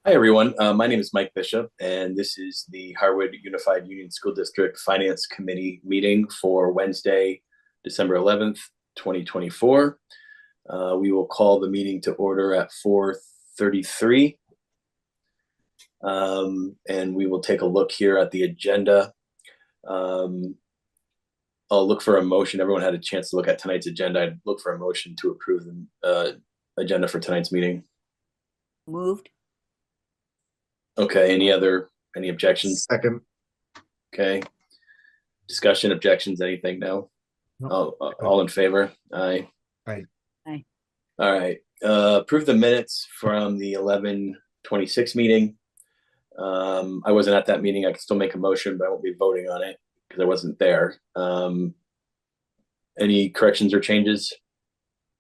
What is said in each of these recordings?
Hi, everyone. My name is Mike Bishop, and this is the Harwood Unified Union School District Finance Committee meeting for Wednesday, December 11th, 2024. We will call the meeting to order at 4:33, and we will take a look here at the agenda. I'll look for a motion. Everyone had a chance to look at tonight's agenda. I'd look for a motion to approve the agenda for tonight's meeting. Moved. Okay, any objections? Second. Okay. Discussion, objections, anything? No? All in favor? Aye. Aye. Aye. All right. Approve the minutes from the 11/26 meeting. I wasn't at that meeting. I can still make a motion, but I won't be voting on it because I wasn't there. Any corrections or changes?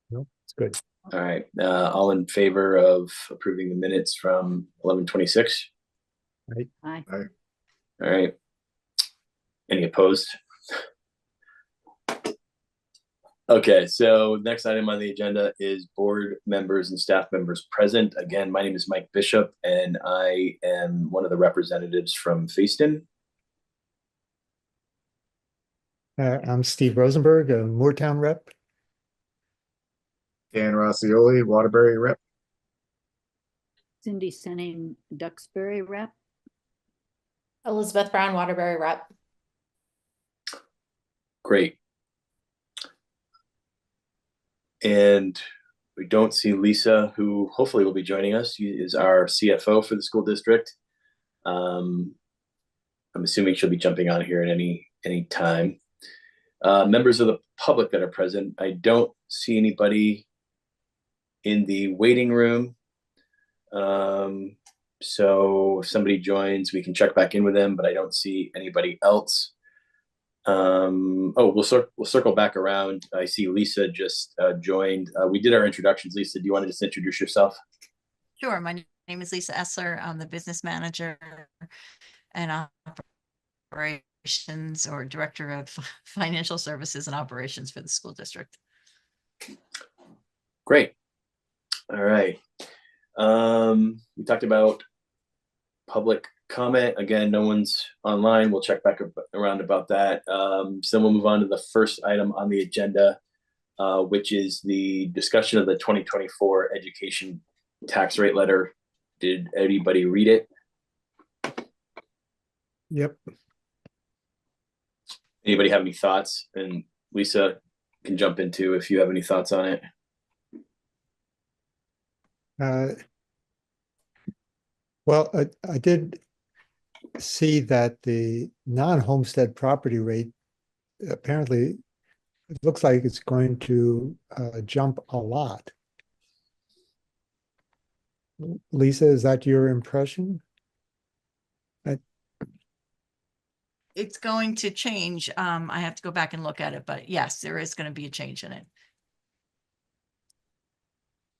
No, it's good. All right. All in favor of approving the minutes from 11/26? Aye. Aye. Aye. All right. Any opposed? Okay, so next item on the agenda is board members and staff members present. Again, my name is Mike Bishop, and I am one of the representatives from Feaston. I'm Steve Rosenberg, a Moortown rep. Dan Rossioli, Waterbury rep. Cindy Senning, Duxbury rep. Elizabeth Brown, Waterbury rep. Great. And we don't see Lisa, who hopefully will be joining us. She is our CFO for the school district. I'm assuming she'll be jumping on here at any time. Members of the public that are present, I don't see anybody in the waiting room. So if somebody joins, we can check back in with them, but I don't see anybody else. We'll circle back around. I see Lisa just joined. We did our introductions. Lisa, do you want to just introduce yourself? Sure. My name is Lisa Essler. I'm the business manager and operations or director of financial services and operations for the school district. Great. All right. We talked about public comment. Again, no one's online. We'll check back around about that. So we'll move on to the first item on the agenda, which is the discussion of the 2024 education tax rate letter. Did anybody read it? Yep. Anybody have any thoughts? And Lisa can jump into if you have any thoughts on it. Well, I did see that the non-homestead property rate apparently it looks like it's going to jump a lot. Lisa, is that your impression? It's going to change. I have to go back and look at it, but yes, there is going to be a change in it.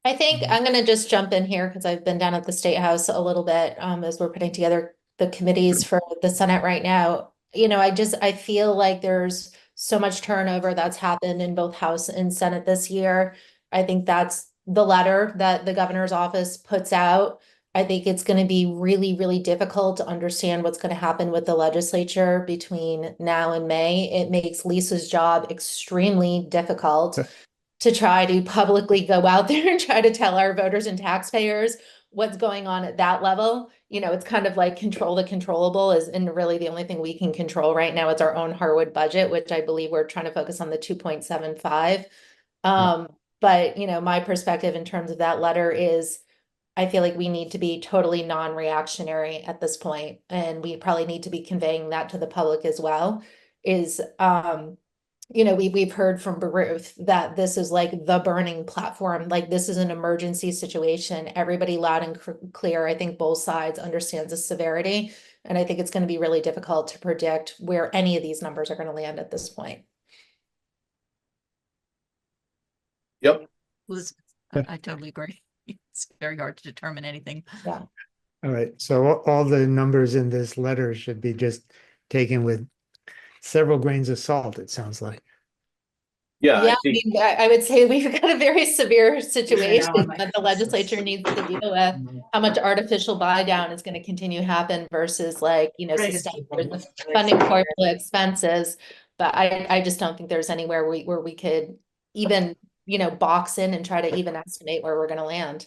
I think I'm going to just jump in here because I've been down at the State House a little bit as we're putting together the committees for the Senate right now. You know, I feel like there's so much turnover that's happened in both House and Senate this year. I think that's the letter that the governor's office puts out. I think it's going to be really, really difficult to understand what's going to happen with the legislature between now and May. It makes Lisa's job extremely difficult to try to publicly go out there and try to tell our voters and taxpayers what's going on at that level. You know, it's kind of like control the controllable and really the only thing we can control right now is our own Harwood budget, which I believe we're trying to focus on the 2.75. But, you know, my perspective in terms of that letter is I feel like we need to be totally non-reactionary at this point, and we probably need to be conveying that to the public as well. You know, we've heard from Baruth that this is like the burning platform, like this is an emergency situation. Everybody loud and clear, I think both sides understands the severity, and I think it's going to be really difficult to predict where any of these numbers are going to land at this point. Yep. I totally agree. It's very hard to determine anything. Yeah. All right. So all the numbers in this letter should be just taken with several grains of salt, it sounds like. Yeah, Yeah, I think I would say we've got a very severe situation I'm like, that the legislature needs to deal with. How much artificial buy down is going to continue to happen versus like, sustain funding for expenses. But I just don't think there's anywhere where we could even, box in and try to even estimate where we're going to land.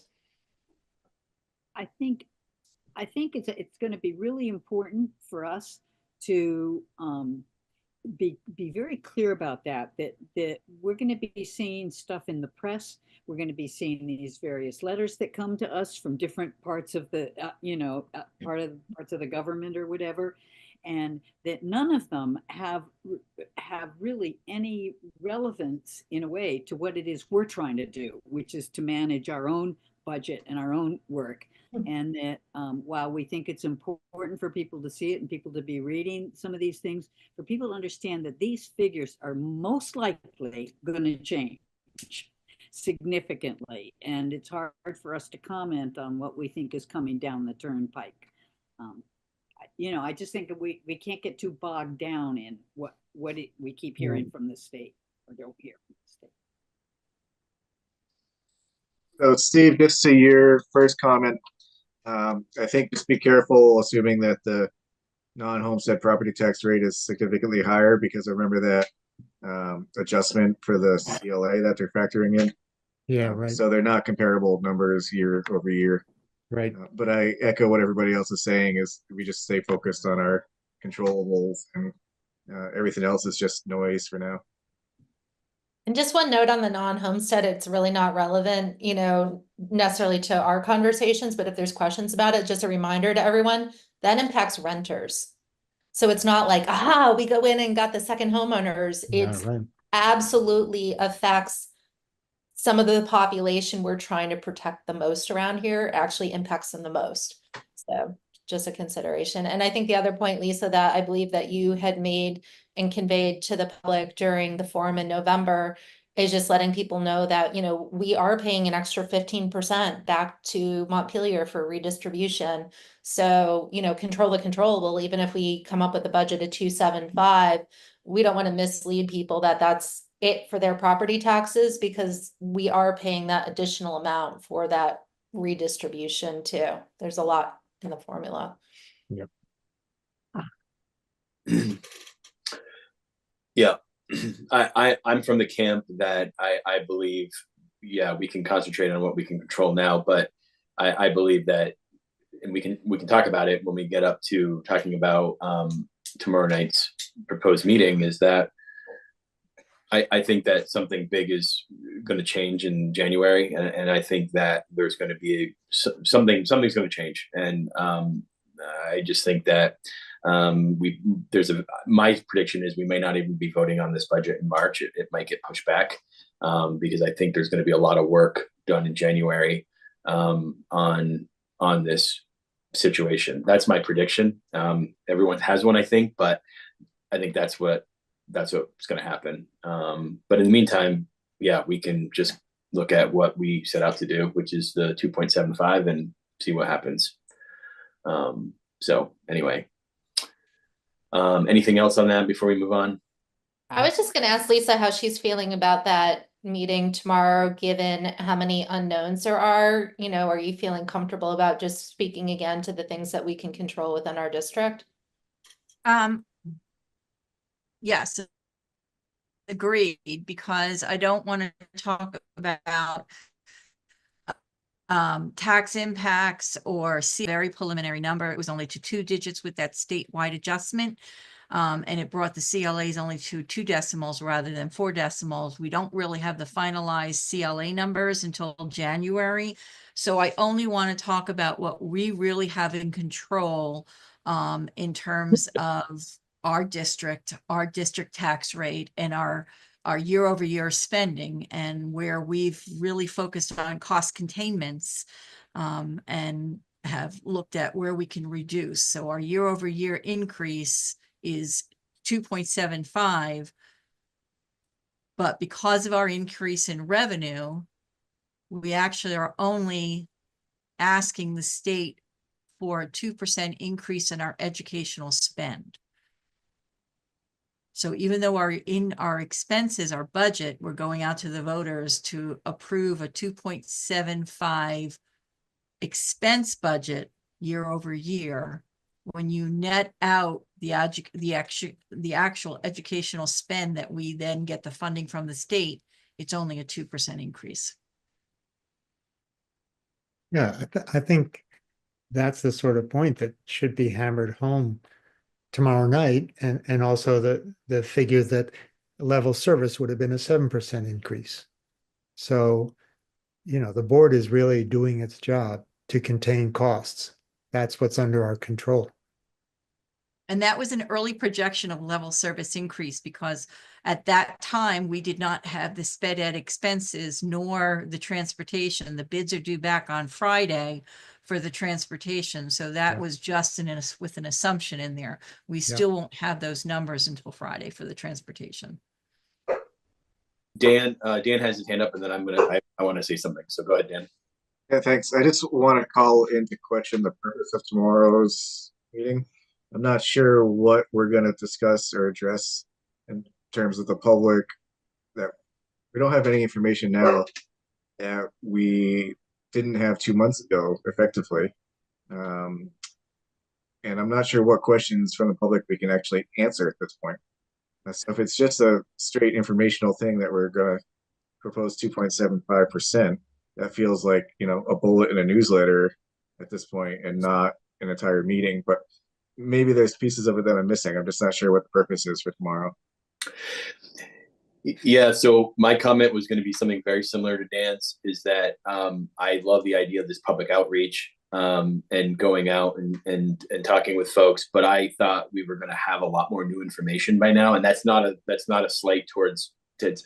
I think it's going to be really important for us to be very clear about that we're going to be seeing stuff in the press. We're going to be seeing these various letters that come to us from different parts of the parts of the government or whatever, and that none of them have really any relevance in a way to what it is we're trying to do, which is to manage our own budget and our own work. And that while we think it's important for people to see it and people to be reading some of these things, for people to understand that these figures are most likely going to change significantly. And it's hard for us to comment on what we think is coming down the turnpike. I just think that we can't get too bogged down in what we keep hearing from the state, or don't hear from the state. So Steve, just to your first comment, I think just be careful assuming that the non-homestead property tax rate is significantly higher, because I remember that adjustment for the CLA that they're factoring in. Yeah, right, So they're not comparable numbers year over year. right. But I echo what everybody else is saying, is we just stay focused on our controllables, and everything else is just noise for now. And just one note on the non-homestead, it's really not relevant, necessarily to our conversations, but if there's questions about it, just a reminder to everyone, that impacts renters. So it's not like, aha, we go in and got the second homeowners. Yeah, It's right. absolutely affects some of the population we're trying to protect the most around here, actually impacts them the most. So just a consideration. And I think the other point, Lisa, that I believe that you had made and conveyed to the public during the forum in November is just letting people know that, we are paying an extra 15% back to Montpelier for redistribution. So, control the controllable. Even if we come up with a budget of 275, we don't want to mislead people that that's it for their property taxes, because we are paying that additional amount for that redistribution too. There's a lot in the formula. Yep. Yeah, I'm from the camp that I believe, yeah, we can concentrate on what we can control now, but I believe that, and we can talk about it when we get up to talking about tomorrow night's proposed meeting, is that I think that something big is going to change in January, and I think that there's going to be something's going to change, and I just think that my prediction is we may not even be voting on this budget in March. It might get pushed back because I think there's going to be a lot of work done in January on this situation. That's my prediction. Everyone has one, I think, but I think that's what's going to happen. But in the meantime, yeah, we can just look at what we set out to do, which is the 2.75, and see what happens. So anyway, anything else on that before we move on? I was just going to ask Lisa how she's feeling about that meeting tomorrow, given how many unknowns there are. Are you feeling comfortable about just speaking again to the things that we can control within our district? Yes, agreed, because I don't want to talk about tax impacts or see a very preliminary number. It was only to 2 digits with that statewide adjustment. And it brought the CLAs only to 2 decimals rather than 4 decimals. We don't really have the finalized CLA numbers until January. So I only want to talk about what we really have in control in terms of our district tax rate, and our year over year spending, and where we've really focused on cost containments and have looked at where we can reduce. So our year over year increase is 2.75, but because of our increase in revenue, we actually are only asking the state for a 2% increase in our educational spend. So even though in our expenses, our budget, we're going out to the voters to approve a 2.75 expense budget year over year. When you net out the actual educational spend that we then get the funding from the state, it's only a 2% increase. Yeah, I think that's the sort of point that should be hammered home tomorrow night, and also the figure that level service would have been a 7% increase. So, the board is really doing its job to contain costs. That's what's under our control. And that was an early projection of level service increase because at that time we did not have the sped ed expenses nor the transportation. The bids are due back on Friday for the transportation. So that was just with an assumption in there. We still won't have those numbers until Friday for the transportation. Dan has his hand up, and then I want to say something. So go ahead, Dan. Yeah, thanks. I just want to call into question the purpose of tomorrow's meeting. I'm not sure what we're going to discuss or address in terms of the public, that we don't have any information now that we didn't have 2 months ago, effectively. And I'm not sure what questions from the public we can actually answer at this point. So if it's just a straight informational thing that we're going to propose 2.75%, that feels like, a bullet in a newsletter at this point and not an entire meeting. But maybe there's pieces of it that I'm missing. I'm just not sure what the purpose is for tomorrow. Yeah, so my comment was going to be something very similar to Dan's, is that I love the idea of this public outreach and going out and talking with folks, but I thought we were going to have a lot more new information by now, and that's not a slight towards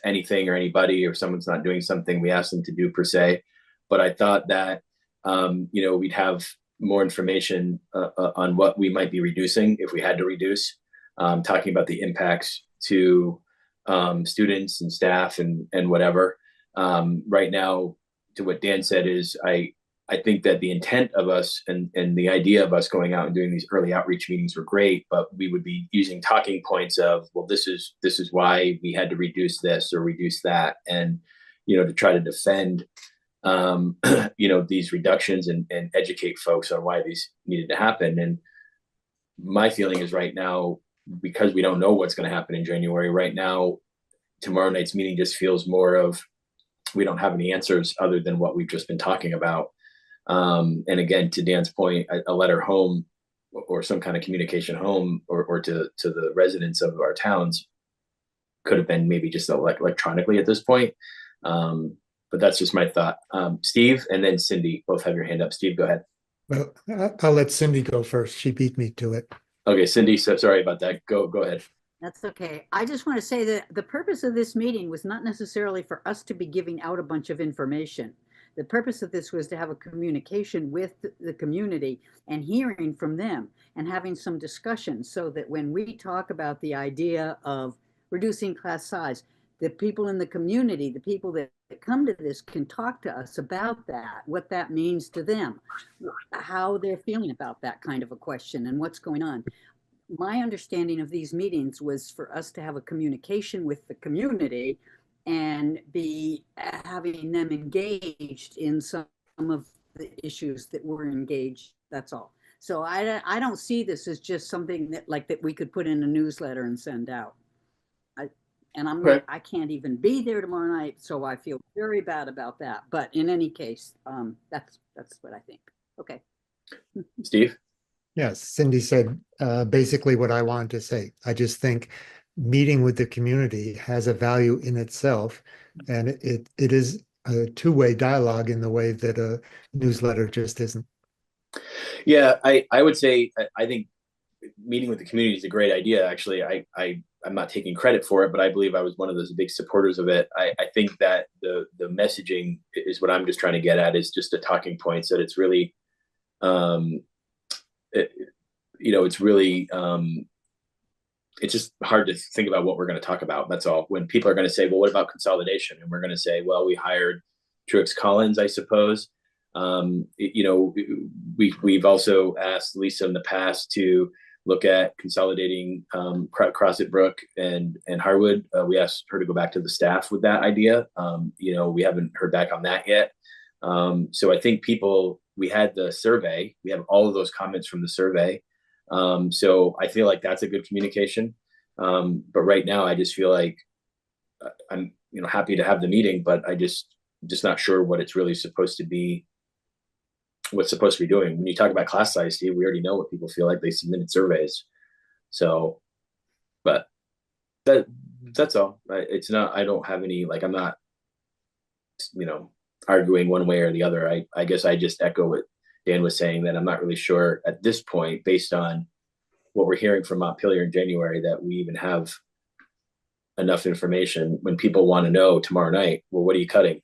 anything or anybody, or someone's not doing something we asked them to do per se, but I thought that we'd have more information on what we might be reducing if we had to reduce, talking about the impacts to students and staff and whatever. Right now, to what Dan said, is I think that the intent of us and the idea of us going out and doing these early outreach meetings were great, but we would be using talking points of, well, this is why we had to reduce this or reduce that, and to try to defend these reductions and educate folks on why these needed to happen. And my feeling is right now, because we don't know what's going to happen in January, right now, tomorrow night's meeting just feels more of, we don't have any answers other than what we've just been talking about. And again, to Dan's point, a letter home or some kind of communication home or to the residents of our towns could have been maybe just electronically at this point. But that's just my thought. Steve and then Cindy both have your hand up. Steve, go ahead. Well, I'll let Cindy go first. She beat me to it. Okay, Cindy, so sorry about that. Go ahead. That's okay. I just want to say that the purpose of this meeting was not necessarily for us to be giving out a bunch of information. The purpose of this was to have a communication with the community and hearing from them and having some discussion, so that when we talk about the idea of reducing class size, the people in the community, the people that come to this, can talk to us about that, what that means to them, how they're feeling about that kind of a question and what's going on. My understanding of these meetings was for us to have a communication with the community and be having them engaged in some of the issues that we're engaged. That's all. So I don't see this as just something that we could put in a newsletter and send out. I can't even be there tomorrow night, so I feel very bad about that. But in any case, that's what I think. Okay. Steve? Yes, Cindy said basically what I wanted to say. I just think meeting with the community has a value in itself, and it is a two-way dialogue in the way that a newsletter just isn't. Yeah, I would say I think meeting with the community is a great idea. Actually, I'm not taking credit for it, but I believe I was one of those big supporters of it. I think that the messaging is what I'm just trying to get at, is just the talking points, that it's really, it's really, it's just hard to think about what we're going to talk about. That's all. When people are going to say, well, what about consolidation? And we're going to say, well, we hired Truex Collins, I suppose. We've also asked Lisa in the past to look at consolidating Crosset Brook and Harwood. We asked her to go back to the staff with that idea. We haven't heard back on that yet. So I think we had the survey, we have all of those comments from the survey. So I feel like that's a good communication. But right now I just feel like I'm happy to have the meeting, but I just not sure what it's really supposed to be, what's supposed to be doing. When you talk about class size, Steve, we already know what people feel like. They submitted surveys. So, but that's all. It's not, I don't have any, I'm not, arguing one way or the other. I guess I just echo what Dan was saying, that I'm not really sure at this point, based on what we're hearing from Montpelier in January, that we even have enough information when people want to know tomorrow night, well, what are you cutting?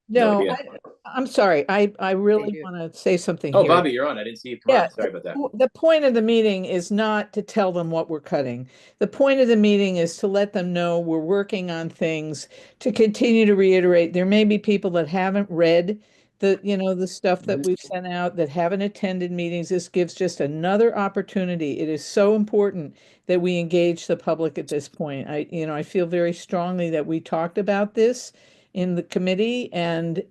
No, idea. I'm sorry. I really do. want to say something Oh, here. Bobby, you're on. I didn't see you. Come Yeah, on. Sorry about that. The point of the meeting is not to tell them what we're cutting. The point of the meeting is to let them know we're working on things, to continue to reiterate. There may be people that haven't read the stuff that we've sent out, that haven't attended meetings. This gives just another opportunity. It is so important that we engage the public at this point. I feel very strongly that we talked about this in the committee, and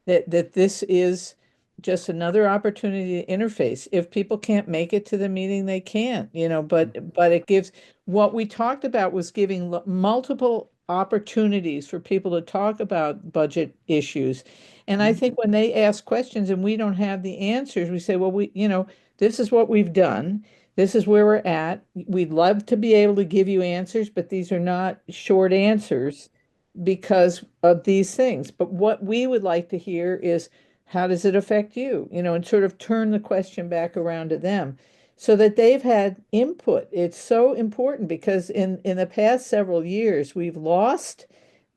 that this is just another opportunity to interface. If people can't make it to the meeting, they can't, but it gives, what we talked about was giving multiple opportunities for people to talk about budget issues. And I think when they ask questions and we don't have the answers, we say, well, this is what we've done. This is where we're at. We'd love to be able to give you answers, but these are not short answers because of these things. But what we would like to hear is, how does it affect you? And sort of turn the question back around to them so that they've had input. It's so important because in the past several years, we've lost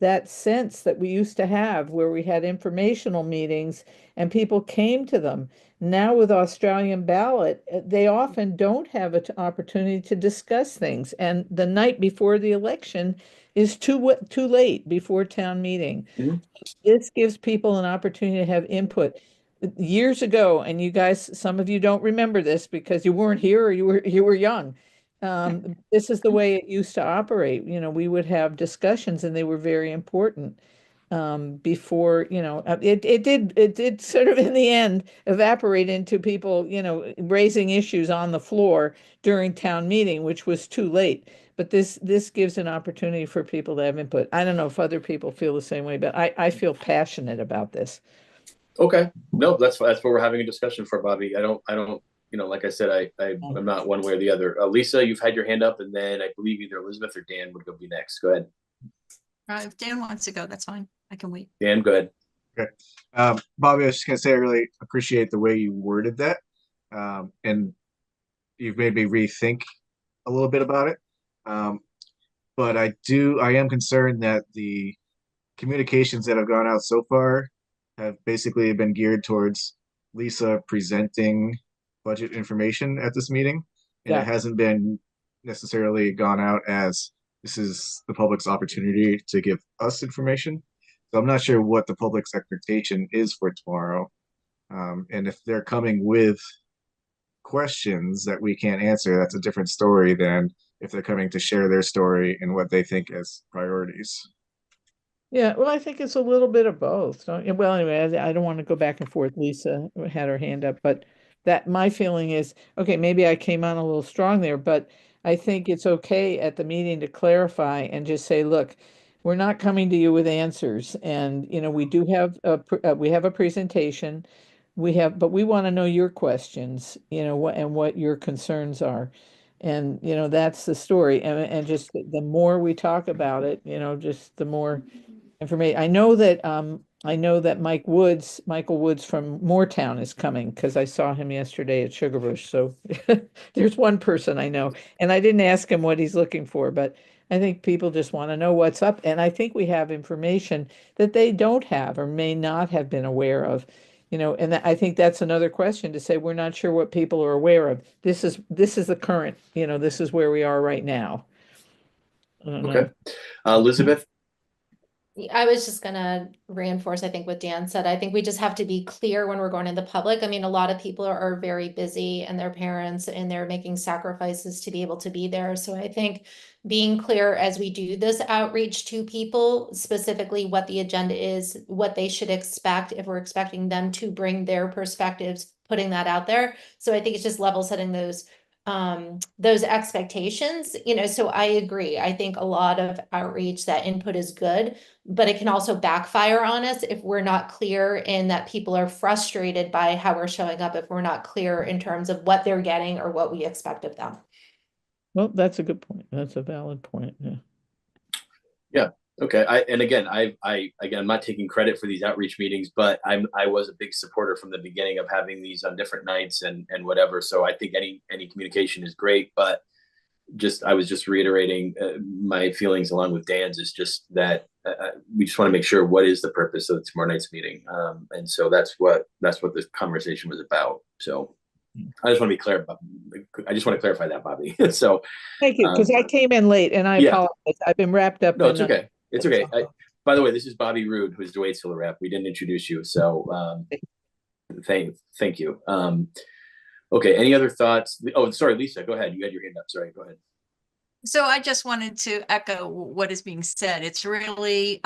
that sense that we used to have where we had informational meetings and people came to them. Now with Australian ballot, they often don't have an opportunity to discuss things. And the night before the election is too late before town meeting. Mhm. This gives people an opportunity to have input. Years ago, and you guys, some of you don't remember this because you weren't here or you were young. This is the way it used to operate. We would have discussions and they were very important. Before, it did sort of in the end evaporate into people, raising issues on the floor during town meeting, which was too late. But this gives an opportunity for people to have input. I don't know if other people feel the same way, but I feel passionate about this. Okay. No, that's what we're having a discussion for, Bobby. I don't, like I said, I'm not one way or the other. Lisa, you've had your hand up, and then I believe either Elizabeth or Dan would go be next. Go ahead. If Dan wants to go, that's fine. I can wait. Dan, go ahead. Okay. Bobby, I was just going to say, I really appreciate the way you worded that. And you've made me rethink a little bit about it. But I am concerned that the communications that have gone out so far have basically been geared towards Lisa presenting budget information at this meeting. And Yeah. it hasn't been necessarily gone out as this is the public's opportunity to give us information. So I'm not sure what the public's expectation is for tomorrow. And if they're coming with questions that we can't answer, that's a different story than if they're coming to share their story and what they think as priorities. Yeah, well, I think it's a little bit of both. Well, anyway, I don't want to go back and forth. Lisa had her hand up, but that my feeling is, okay, maybe I came on a little strong there, but I think it's okay at the meeting to clarify and just say, look, we're not coming to you with answers. And, we do have we have a presentation. But we want to know your questions, what your concerns are. And, that's the story. And just the more we talk about it, just the more information. I know that Michael Woods from Moortown is coming because I saw him yesterday at Sugarbush. So there's one person I know, and I didn't ask him what he's looking for, but I think people just want to know what's up. And I think we have information that they don't have or may not have been aware of. And I think that's another question to say, we're not sure what people are aware of. This is the current, this is where we are right now. I don't know. Okay. Elizabeth, I was just gonna reinforce, I think what Dan said. I think we just have to be clear when we're going to the public. I mean, a lot of people are very busy and their parents and they're making sacrifices to be able to be there. So I think being clear as we do this outreach to people, specifically what the agenda is, what they should expect, if we're expecting them to bring their perspectives, putting that out there. So I think it's just level setting those expectations, you know, so I agree. I think a lot of outreach, that input is good, but it can also backfire on us if we're not clear in that people are frustrated by how we're showing up, if we're not clear in terms of what they're getting or what we expect of them. Well, that's a good point. That's a valid point. Yeah. Yeah. Okay. And again, I'm not taking credit for these outreach meetings, but I was a big supporter from the beginning of having these on different nights and whatever. So I think any communication is great, but I was just reiterating my feelings along with Dan's, is just that we just want to make sure what is the purpose of tomorrow night's meeting. And so that's what this conversation was about. So I just want to be clear. I just want to clarify that, Bobby. So Thank you, because I came in late and I yeah. apologize. I've been wrapped up. No, it's okay. It's okay. By the way, this is Bobby Roode, who's the Waitsville rep. We didn't introduce you, so thank you. Okay, any other thoughts? Oh, sorry, Lisa, go ahead. You had your hand up. Sorry, go ahead. So I just wanted to echo what is being said. It's really,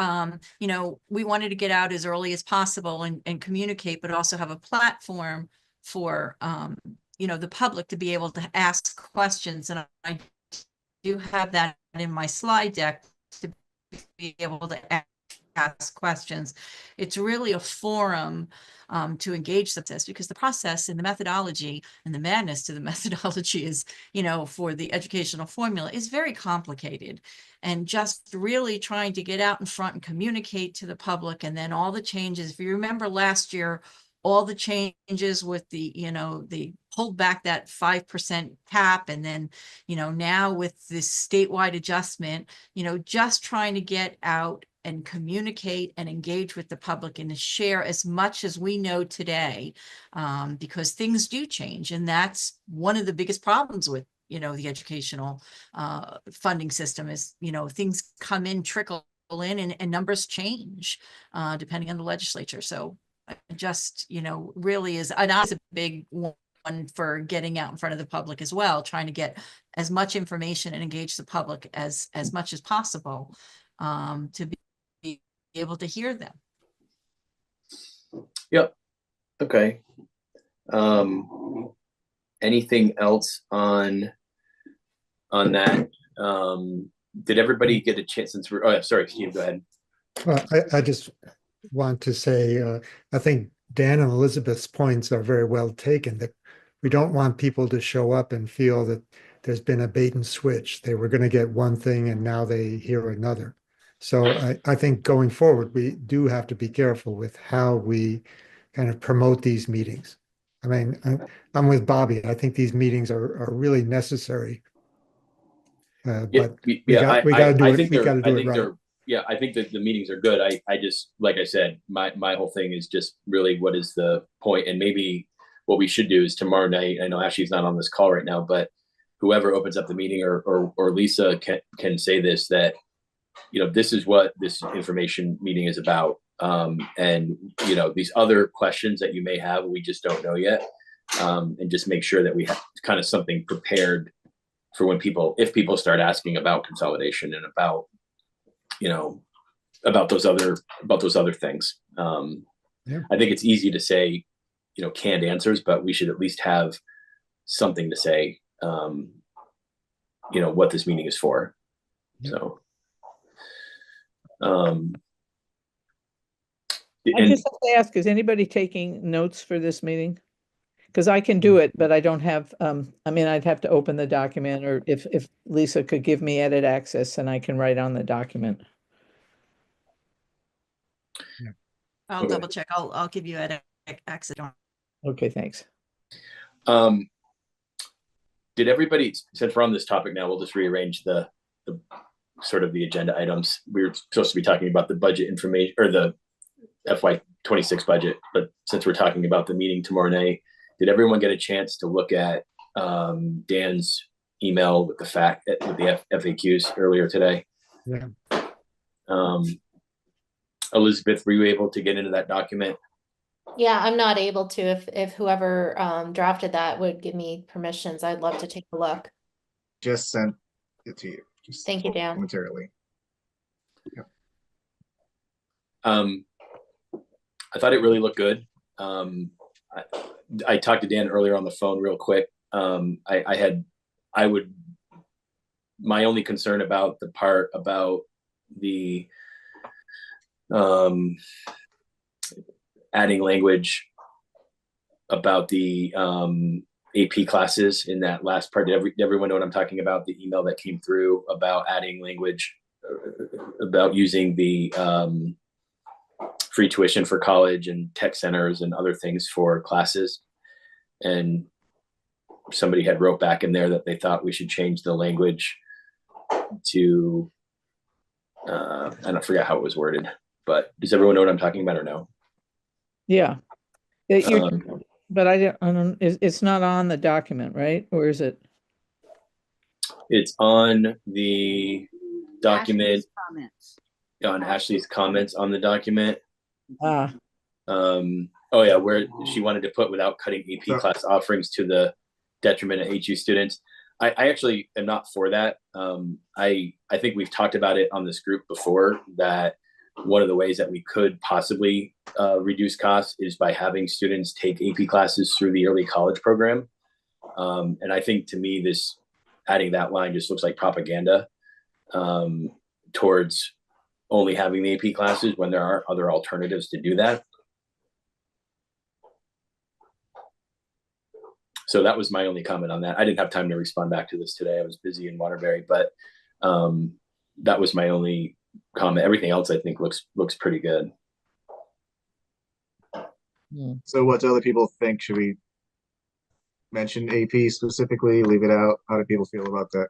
you know, we wanted to get out as early as possible and communicate, but also have a platform for, you know, the public to be able to ask questions. And I do have that in my slide deck to be able to ask questions. It's really a forum to engage this, because the process and the methodology and the madness to the methodology is, you know, for the educational formula is very complicated. And just really trying to get out in front and communicate to the public, and then all the changes. If you remember last year, all the changes with the, you know, they pulled back that 5% cap, and then, you know, now with this statewide adjustment, you know, just trying to get out and communicate and engage with the public and to share as much as we know today, because things do change. And that's one of the biggest problems with, you know, the educational funding system is, you know, things come in, trickle in, and numbers change depending on the legislature. So just, you know, really is a big one for getting out in front of the public as well, trying to get as much information and engage the public as much as possible to be able to hear them. Yep. Okay. Anything else on that? Did everybody get a chance, since we're, oh yeah, sorry, Steve, go ahead. Well, I just want to say, I think Dan and Elizabeth's points are very well taken, that we don't want people to show up and feel that there's been a bait and switch. They were going to get one thing and now they hear another. So I think going forward, we do have to be careful with how we kind of promote these meetings. I mean, I'm with Bobby. I think these meetings are really necessary. But we got to do it. We got to do it right. Yeah, I think that the meetings are good. I just, like I said, my whole thing is just really, what is the point? And maybe what we should do is tomorrow night, I know Ashley's not on this call right now, but whoever opens up the meeting, or Lisa can say this, that, you know, this is what this information meeting is about. And, you know, these other questions that you may have, we just don't know yet. And just make sure that we have kind of something prepared for when if people start asking about consolidation and about, you know, about those other things. Yeah. I think it's easy to say, you know, canned answers, but we should at least have something to say, you know, what this meeting is for. Yeah. So, I just have to ask, is anybody taking notes for this meeting? Because I can do it, but I don't have, I mean, I'd have to open the document, or if Lisa could give me edit access and I can write on the document. Yeah. I'll double check. I'll give you edit access. Okay, thanks. Did everybody, since we're on this topic now, we'll just rearrange the sort of the agenda items. We were supposed to be talking about the budget information, or the FY26 budget, but since we're talking about the meeting tomorrow night, did everyone get a chance to look at Dan's email with the FAQs earlier today? Yeah. Elizabeth, were you able to get into that document? Yeah, I'm not able to. If whoever drafted that would give me permissions, I'd love to take a look. Just sent it to you. Just Thank you, Dan. momentarily. I thought it really looked good. I talked to Dan earlier on the phone real quick. My only concern about the part about the adding language about the AP classes in that last part. Did everyone know what I'm talking about? The email that came through about adding language about using the free tuition for college and tech centers and other things for classes. And somebody had wrote back in there that they thought we should change the language to, I don't forget how it was worded, but does everyone know what I'm talking about or no? Yeah. But I don't, it's not on the document, right? Or is it? It's on the document, Ashley's comments. on Ashley's comments on the document. Ah, Oh yeah, where she wanted to put without cutting AP class offerings to the detriment of HU students. I actually am not for that. I think we've talked about it on this group before, that one of the ways that we could possibly reduce costs is by having students take AP classes through the early college program. And I think, to me, this adding that line just looks like propaganda towards only having the AP classes when there are other alternatives to do that. So that was my only comment on that. I didn't have time to respond back to this today. I was busy in Waterbury, but that was my only comment. Everything else I think looks pretty good. So what do other people think? Should we mention AP specifically, leave it out? How do people feel about that?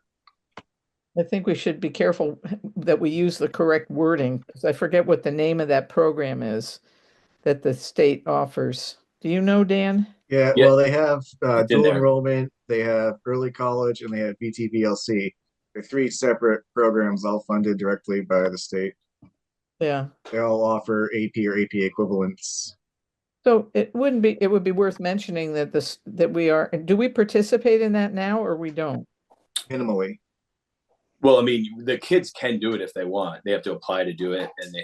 I think we should be careful that we use the correct wording, because I forget what the name of that program is that the state offers. Do you know, Dan? Yeah, Yeah, well, they have it's in dual there. enrollment, they have early college, and they have BTVLC. They're three separate programs, all funded directly by the state. Yeah. They all offer AP or AP equivalents. So it would be worth mentioning that do we participate in that now or we don't? Minimally. Well, I mean, the kids can do it if they want. They have to apply to do it, and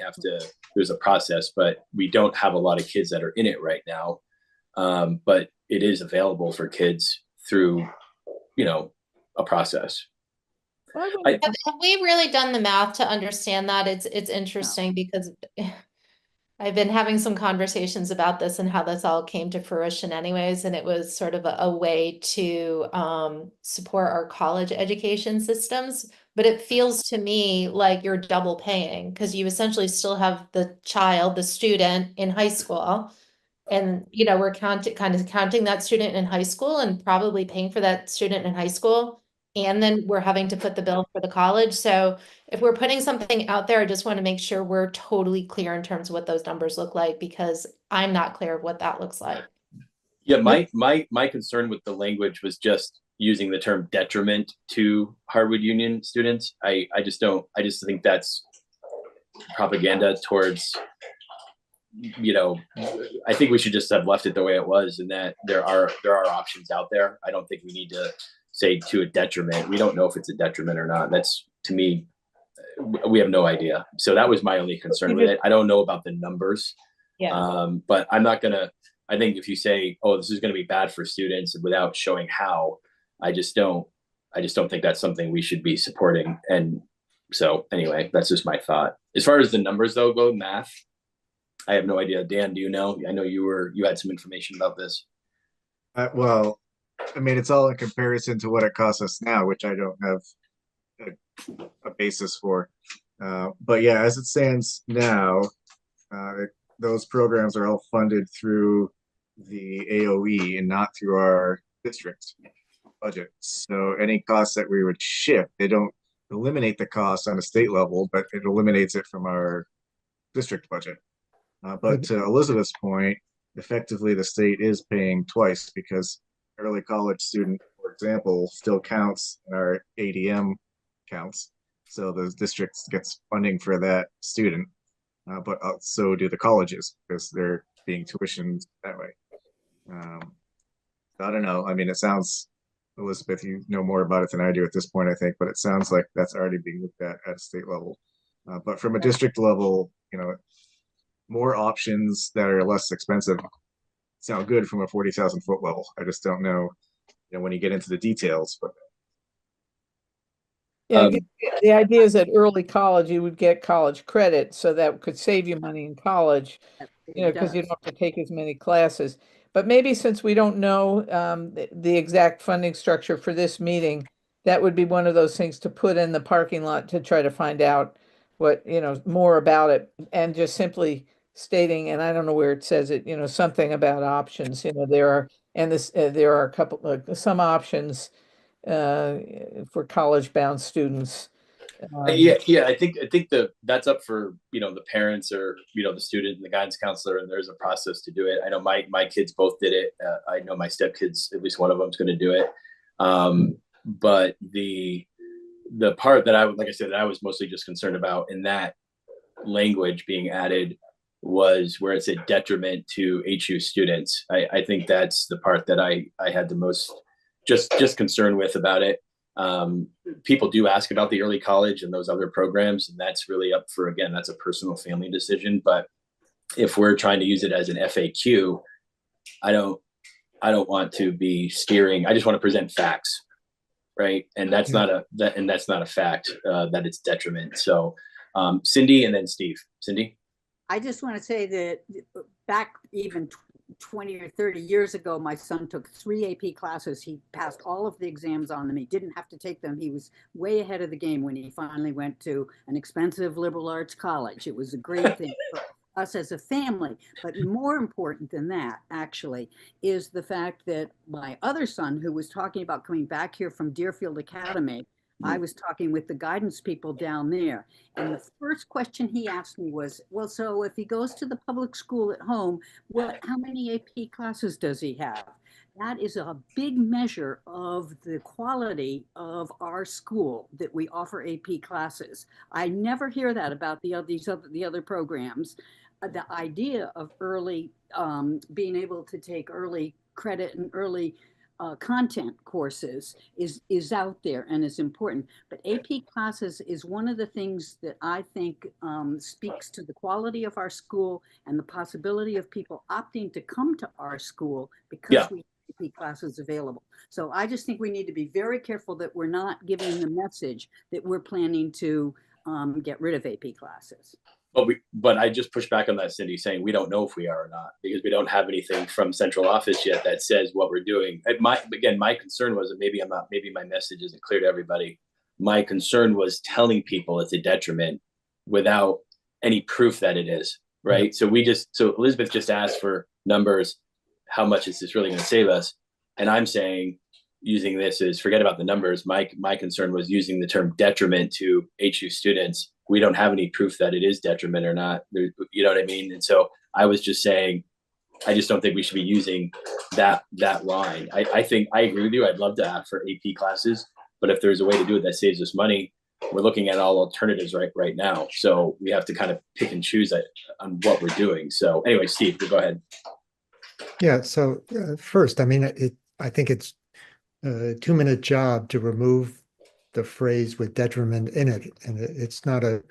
there's a process, but we don't have a lot of kids that are in it right now. But it is available for kids through, a process. Have we really done the math to understand that? It's interesting because I've been having some conversations about this and how this all came to fruition anyways, and it was sort of a way to support our college education systems. But it feels to me like you're double paying, because you essentially still have the student in high school. And, we're kind of counting that student in high school and probably paying for that student in high school. And then we're having to put the bill for the college. So if we're putting something out there, I just want to make sure we're totally clear in terms of what those numbers look like, because I'm not clear of what that looks like. Yeah, my concern with the language was just using the term detriment to Harwood Union students. I just think that's propaganda towards, I think we should just have left it the way it was, and that there are options out there. I don't think we need to say to a detriment. We don't know if it's a detriment or not. That's, to me, we have no idea. So that was my only concern with it. I don't know about the numbers. Yeah. But I'm not gonna, I think if you say, oh, this is gonna be bad for students without showing how, I just don't think that's something we should be supporting. And so anyway, that's just my thought. As far as the numbers though go, math, I have no idea. Dan, do you know? I know you had some information about this. Well, I mean, it's all in comparison to what it costs us now, which I don't have a basis for. But yeah, as it stands now, those programs are all funded through the AOE and not through our district budget. So any costs that we would shift, they don't eliminate the costs on a state level, but it eliminates it from our district budget. But to Elizabeth's point, effectively the state is paying twice, because early college student, for example, still counts in our ADM counts. So those districts gets funding for that student. but so do the colleges because they're being tuitioned that way. I don't know. I mean, it sounds, Elizabeth, you know more about it than I do at this point, I think, but it sounds like that's already being looked at a state level. But from a district level, more options that are less expensive sound good from a 40,000 foot level. I just don't know, when you get into the details, but Yeah, I guess the idea is that early college, you would get college credit, so that could save you money in college, because you don't have to take as many classes. But maybe since we don't know the exact funding structure for this meeting, that would be one of those things to put in the parking lot to try to find out what, more about it, and just simply stating, and I don't know where it says it, something about options, there are a couple, some options uh, for college-bound students. Yeah. I think that's up for the parents or the student and the guidance counselor, and there's a process to do it. I know my kids both did it. I know my stepkids, at least one of them, is going to do it. But the part that like I said, that I was mostly just concerned about in that language being added was where it said detriment to HU students. I think that's the part that I had the most just concern with about it. People do ask about the early college and those other programs, and that's really up for, again, that's a personal family decision. But if we're trying to use it as an FAQ, I don't want to be steering. I just want to present facts, right? And that's not a fact that it's detriment. So Cindy and then Steve. Cindy. I just want to say that back even 20 or 30 years ago, my son took 3 AP classes. He passed all of the exams on them. He didn't have to take them. He was way ahead of the game when he finally went to an expensive liberal arts college. It was a great thing for us as a family. But more important than that, actually, is the fact that my other son, who was talking about coming back here from Deerfield Academy, I was talking with the guidance people down there. And the first question he asked me was, well, so if he goes to the public school at home, how many AP classes does he have? That is a big measure of the quality of our school, that we offer AP classes. I never hear that about the other programs. The idea of early, being able to take early credit and early content courses is out there and is important. But AP classes is one of the things that I think speaks to the quality of our school and the possibility of people opting to come to our school because we have AP classes available. So I just think we need to be very careful that we're not giving the message that we're planning to get rid of AP classes. But I just push back on that, Cindy, saying we don't know if we are or not, because we don't have anything from central office yet that says what we're doing. My concern was that maybe my message isn't clear to everybody. My concern was telling people it's a detriment without any proof that it is, right? Yeah. So Elizabeth just asked for numbers. How much is this really going to save us? And I'm saying, using this as, forget about the numbers. My concern was using the term detriment to HU students. We don't have any proof that it is detriment or not. You know what I mean? And so I was just saying, I just don't think we should be using that line. I think I agree with you. I'd love to have for AP classes, but if there's a way to do it that saves us money, we're looking at all alternatives right now. So we have to kind of pick and choose on what we're doing. So anyway, Steve, go ahead. Yeah. So first, I mean, I think it's a 2-minute job to remove the phrase with detriment in it, and it's not a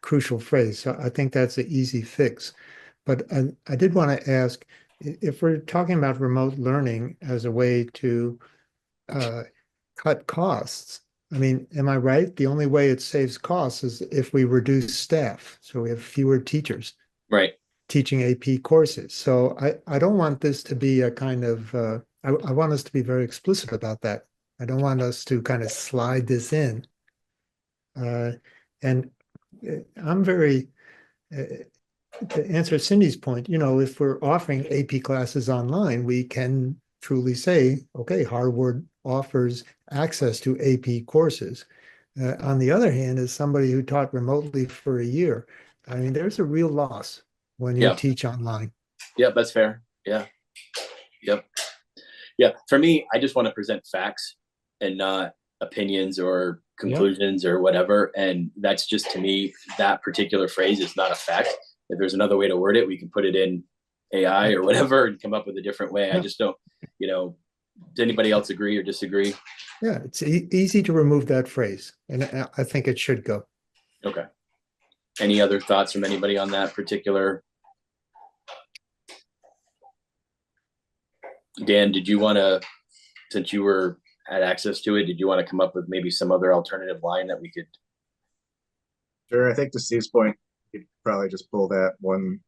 crucial phrase. So I think that's an easy fix. But I did want to ask, if we're talking about remote learning as a way to cut costs, I mean, am I right? The only way it saves costs is if we reduce staff, so we have fewer teachers, right, teaching AP courses. So I don't want this to be a kind of I want us to be very explicit about that. I don't want us to kind of slide this in. And I'm very, to answer Cindy's point, if we're offering AP classes online, we can truly say, okay, Harvard offers access to AP courses. On the other hand, as somebody who taught remotely for a year, I mean, there's a real loss when you teach online. Yeah, that's fair. Yeah. Yep. Yeah. For me, I just want to present facts and not opinions or conclusions or whatever. And that's just, to me, that particular phrase is not a fact. if there's another way to word it, we can put it in AI or whatever and come up with a different way. I just don't, does anybody else agree or disagree? Yeah, it's easy to remove that phrase, and I think it should go. Okay. Any other thoughts from anybody on that particular? Dan, did you want to, since you had access to it, did you want to come up with maybe some other alternative line that we could? Sure. I think to Steve's point, you'd probably just pull that one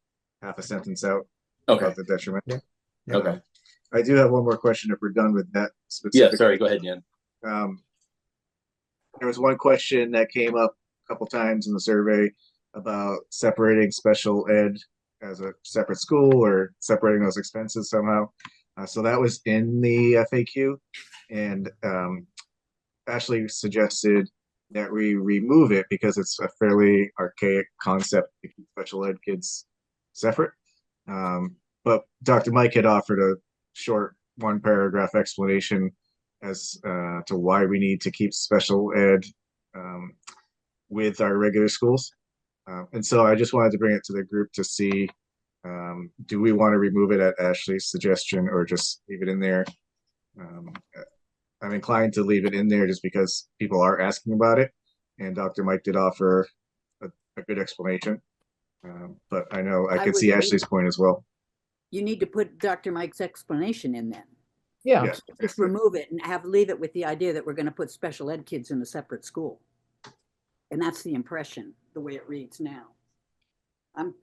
half a sentence out Okay. about the detriment. Yeah. Okay. I do have one more question if we're done with that Yeah, sorry, go ahead, Dan. There was one question that came up a couple times in the survey about separating special ed as a separate school or separating those expenses somehow. So that was in the FAQ, and Ashley suggested that we remove it because it's a fairly archaic concept to keep special ed kids separate. But Dr. Mike had offered a short 1-paragraph explanation as to why we need to keep special ed with our regular schools. And so I just wanted to bring it to the group to see, do we want to remove it at Ashley's suggestion or just leave it in there? I'm inclined to leave it in there just because people are asking about it. And Dr. Mike did offer a good explanation. But I know I could see Ashley's point as well. You need to put Dr. Mike's explanation in then. Yeah. Yeah. Just remove it and leave it with the idea that we're going to put special ed kids in a separate school. And that's the impression, the way it reads now. I'm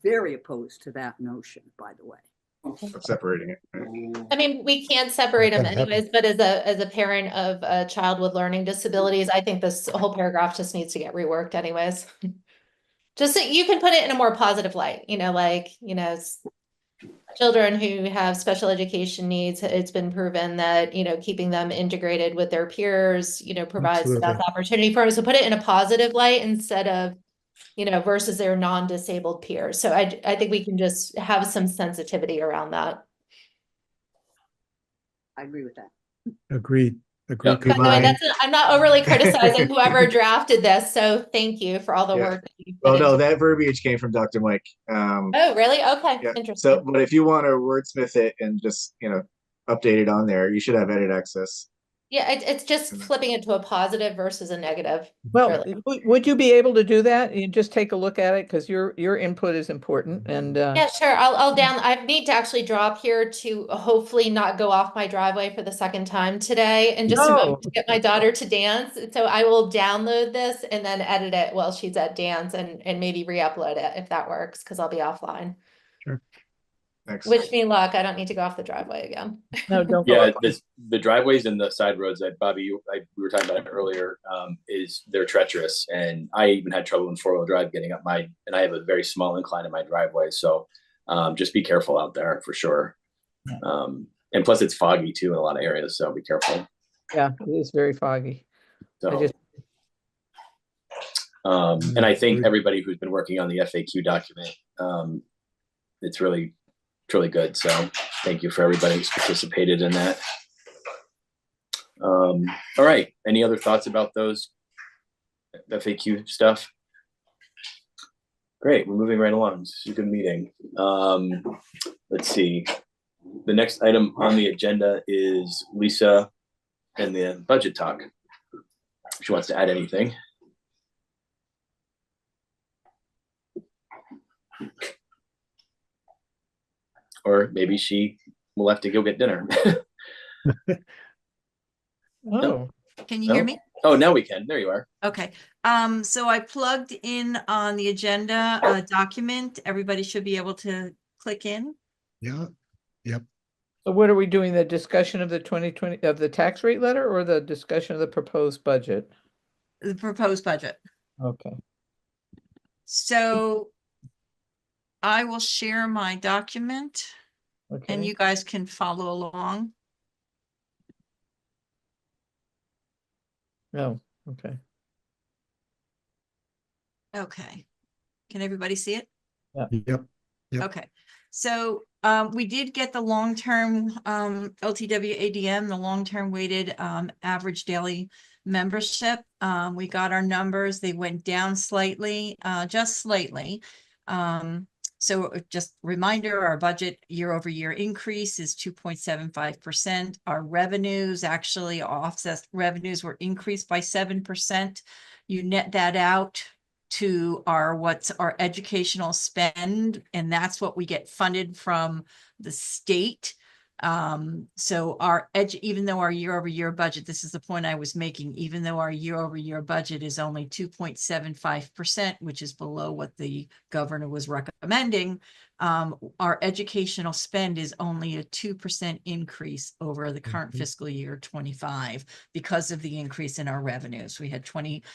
very opposed to that notion, by the way. Of separating it. I mean, we can't separate them That happens. anyways, but as a parent of a child with learning disabilities, I think this whole paragraph just needs to get reworked anyways. Just so you can put it in a more positive light, children who have special education needs, it's been proven that, keeping them integrated with their peers, provides the best Absolutely. opportunity for them. So put it in a positive light instead of, versus their non-disabled peers. So I think we can just have some sensitivity around that. I agree with that. Agreed. Yeah. Agreed. By the way, I'm not overly criticizing whoever drafted this, so thank you for all the work that you've put Well, no, into it. that verbiage came from Dr. Mike. Oh, really? Okay, Yeah. interesting. So, but if you want to wordsmith it and just, update it on there, you should have edit access. Yeah, it's just flipping it to a positive versus a negative. Well, really. would you be able to do that? You just take a look at it because your input is important. And Yeah, sure. I need to actually drop here to hopefully not go off my driveway for the second time today, and just a moment to get my daughter to dance. So I will download this and then edit it while she's at dance and maybe re-upload it if that works, because I'll be offline. Sure. Thanks. Wish me luck. I don't need to go off the driveway again. no, don't go Yeah, up. the driveways and the side roads that Bobby, we were talking about it earlier, they're treacherous, and I even had trouble in 4-wheel drive getting up and I have a very small incline in my driveway, so just be careful out there for sure. Yeah. And plus it's foggy too in a lot of areas, so be careful. Yeah, it is very foggy. So, and I think everybody who's been working on the FAQ document, it's really good. So thank you for everybody who's participated in that. All right. Any other thoughts about those FAQ stuff? Great. We're moving right along. This is a good meeting. Let's see. The next item on the agenda is Lisa and the budget talk. If she wants to add anything. Or maybe she will have to go get dinner. Oh, Can you hear me? Oh, now we can. There you are. Okay. So I plugged in on the agenda document. Everybody should be able to click in. Yeah. Yep. so what are we doing? The discussion of the 2020 of the tax rate letter or the discussion of the proposed budget? The proposed budget. Okay. So I will share my document Okay. and you guys can follow along. Oh, okay. Okay. Can everybody see it? Yep. Yep. Okay. So we did get the long-term LTW ADM, the long-term weighted average daily membership. We got our numbers. They went down slightly, just slightly. So just reminder, our budget year over year increase is 2.75%. Our revenues, actually offset revenues, were increased by 7%. You net that out to what's our educational spend, and that's what we get funded from the state. So even though our year over year budget, this is the point I was making, even though our year over year budget is only 2.75%, which is below what the governor was recommending, our educational spend is only a 2% increase over the current fiscal year 25 because of the increase in our revenues. We had 27%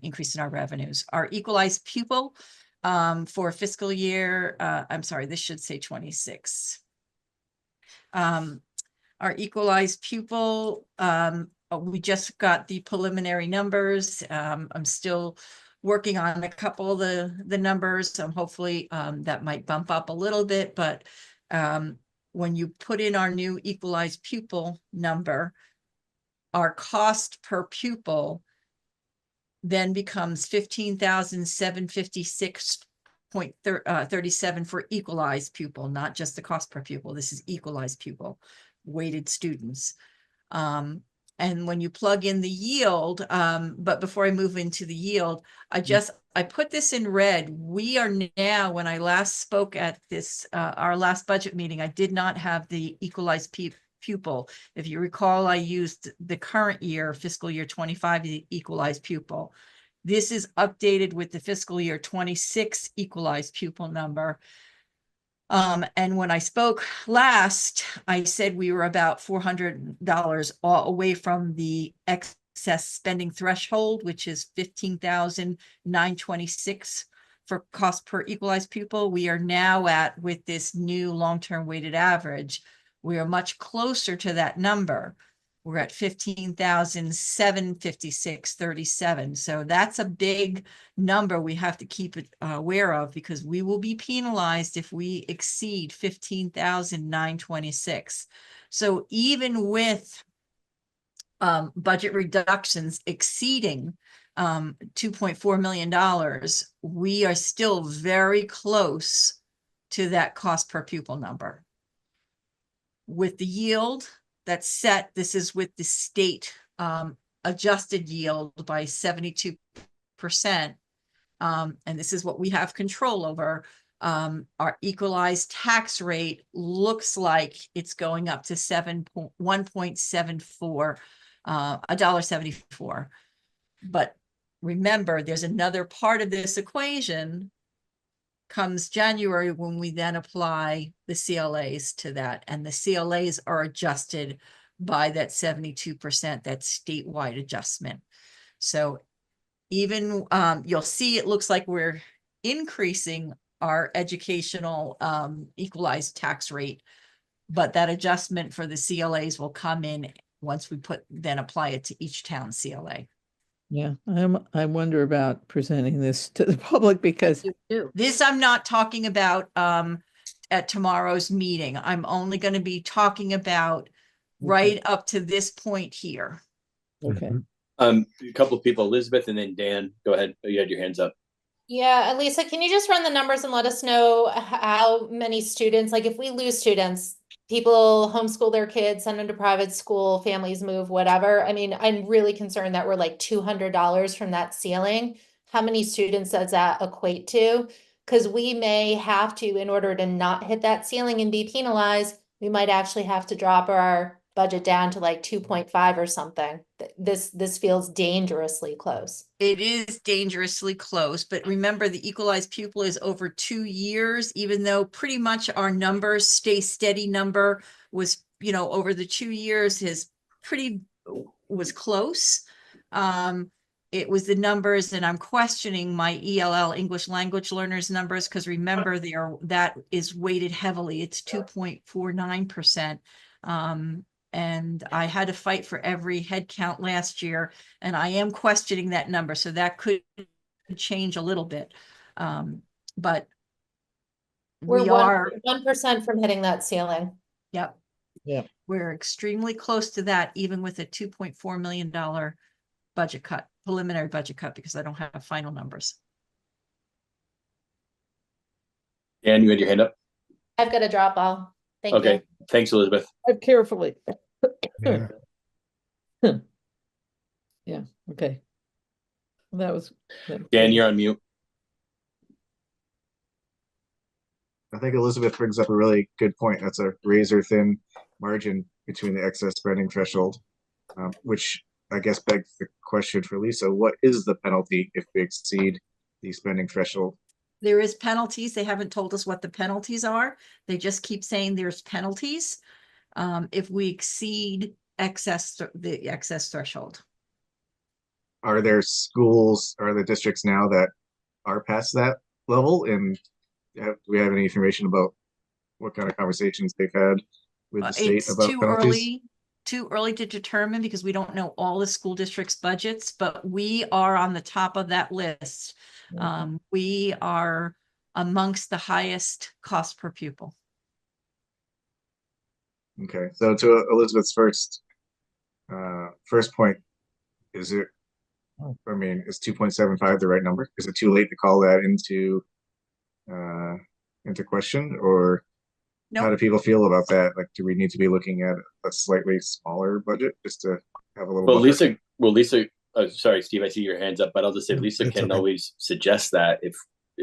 increase in our revenues. Our equalized pupil for fiscal year, I'm sorry, this should say 26. Our equalized pupil, we just got the preliminary numbers. I'm still working on a couple of the numbers. So hopefully that might bump up a little bit, but when you put in our new equalized pupil number, our cost per pupil then becomes 15,756.37 for equalized pupil, not just the cost per pupil. This is equalized pupil, weighted students. And when you plug in the yield, but before I move into the yield, I put this in red. We are now, when I last spoke at this, our last budget meeting, I did not have the equalized pupil. If you recall, I used the current year, fiscal year 25, the equalized pupil. This is updated with the fiscal year 26 equalized pupil number. And when I spoke last, I said we were about $400 away from the excess spending threshold, which is $15,926 for cost per equalized pupil. We are now at, with this new long-term weighted average, we are much closer to that number. We're at 15,756.37. So that's a big number we have to keep it aware of, because we will be penalized if we exceed 15,926. So even with budget reductions exceeding $2.4 million, we are still very close to that cost per pupil number. With the yield that's set, this is with the state adjusted yield by 72%. And this is what we have control over. Our equalized tax rate looks like it's going up to $1.74, $1.74. But remember, there's another part of this equation comes January, when we then apply the CLAs to that, and the CLAs are adjusted by that 72%, that statewide adjustment. So even you'll see it looks like we're increasing our educational equalized tax rate, but that adjustment for the CLAs will come in once we then apply it to each town CLA. Yeah, I wonder about presenting this to the public, because this I'm not talking about at tomorrow's meeting. I'm only going to be talking about right up to this point here. okay. A couple of people, Elizabeth and then Dan, go ahead. You had your hands up. Yeah, and Lisa, can you just run the numbers and let us know how many students, like if we lose students, people homeschool their kids, send them to private school, families move, whatever. I mean, I'm really concerned that we're like $200 from that ceiling. How many students does that equate to? Because we may have to, in order to not hit that ceiling and be penalized, we might actually have to drop our budget down to like 2.5 or something. This feels dangerously close. It is dangerously close, but remember the equalized pupil is over 2 years, even though pretty much our numbers stay steady. Number was, over the 2 years was close. It was the numbers, and I'm questioning my ELL English language learners numbers, because remember that is weighted heavily. It's 2.49%. And I had to fight for every head count last year, and I am questioning that number. So that could change a little bit. But We're we are 1% from hitting that ceiling. Yep. Yeah. We're extremely close to that, even with a $2.4 million budget cut, preliminary budget cut, because I don't have final numbers. Dan, you had your hand up? I've got a drop ball. Thank Okay, you. thanks, Elizabeth. Carefully. Yeah. Yeah, okay. That was. Dan, you're on mute. I think Elizabeth brings up a really good point. That's a razor thin margin between the excess spending threshold, which I guess begs the question for Lisa, what is the penalty if we exceed the spending threshold? There is penalties. They haven't told us what the penalties are. They just keep saying there's penalties if we exceed the excess threshold. Are there schools, are there districts now that are past that level? And do we have any information about what kind of conversations they've had with the state It's about penalties? too early to determine because we don't know all the school districts' budgets, but we are on the top of that list. We are amongst the highest cost per pupil. Okay, so to Elizabeth's first point, is it, I mean, is 2.75 the right number? Is it too late to call that into question, or how do Nope. people feel about that? Like, do we need to be looking at a slightly smaller budget just to have a little Well, buffer? Lisa, sorry, Steve, I see your hands up, but I'll just say Lisa It's can okay. always suggest that if,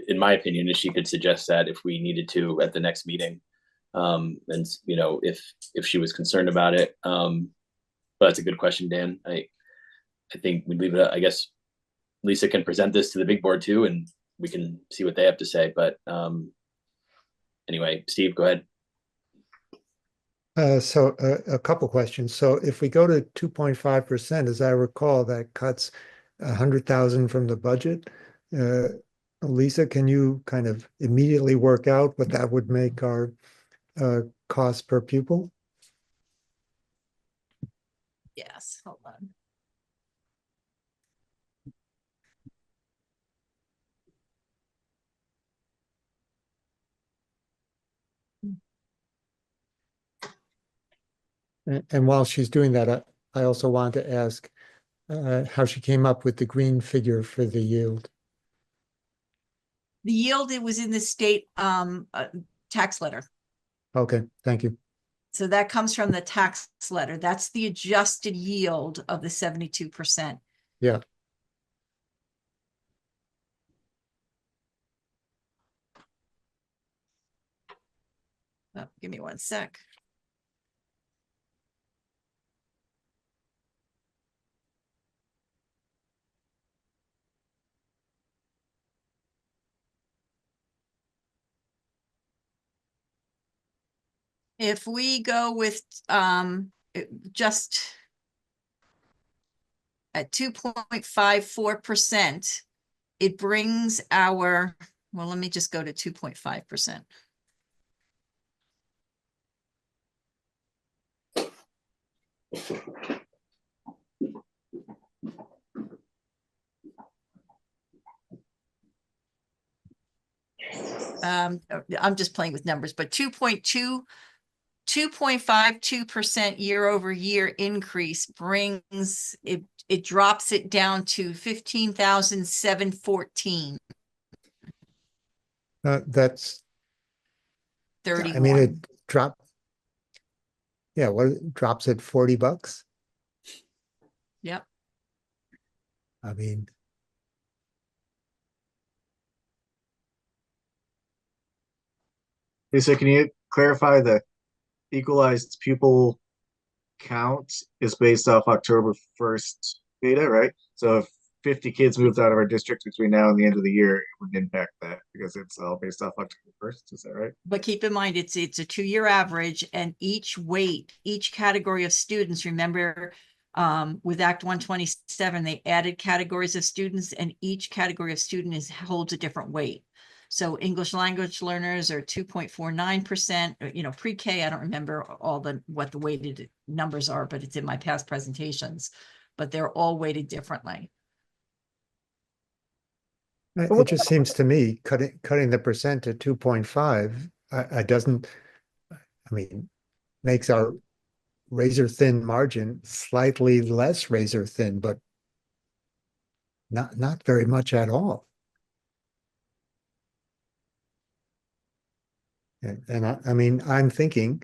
in my opinion, she could suggest that if we needed to at the next meeting. And you know, if she was concerned about it. But that's a good question, Dan. I think we leave it, I guess Lisa can present this to the big board too, and we can see what they have to say. But anyway, Steve, go ahead. So a couple questions. So if we go to 2.5%, as I recall, that cuts 100,000 from the budget. Lisa, can you kind of immediately work out what that would make our cost per pupil? Yes, hold on. And while she's doing that, I also want to ask how she came up with the green figure for the yield. The yield, it was in the state tax letter. Okay, thank you. So that comes from the tax letter. That's the adjusted yield of the 72%. Yeah. Oh, give me one sec. If we go with just at 2.54%, it brings our, well, let me just go to 2.5%. I'm just playing with numbers, but 2.52% year over year increase brings it, it drops it down to 15,714. That's, I mean, 31. it dropped. Yeah, what it drops at $40? Yep. I mean, Lisa, can you clarify the equalized pupil count is based off October 1st data, right? So if 50 kids moved out of our district between now and the end of the year, it would impact that because it's all based off October 1st. Is that right? But keep in mind, it's a 2-year average, and each weight, each category of students, remember, with Act 127, they added categories of students, and each category of student holds a different weight. So English language learners are 2.49%, you know, pre-K, I don't remember what the weighted numbers are, but it's in my past presentations, but they're all weighted differently. it just seems to me cutting the percent to 2.5 doesn't, I mean, makes our razor thin margin slightly less razor thin, but not very much at all. And I mean, I'm thinking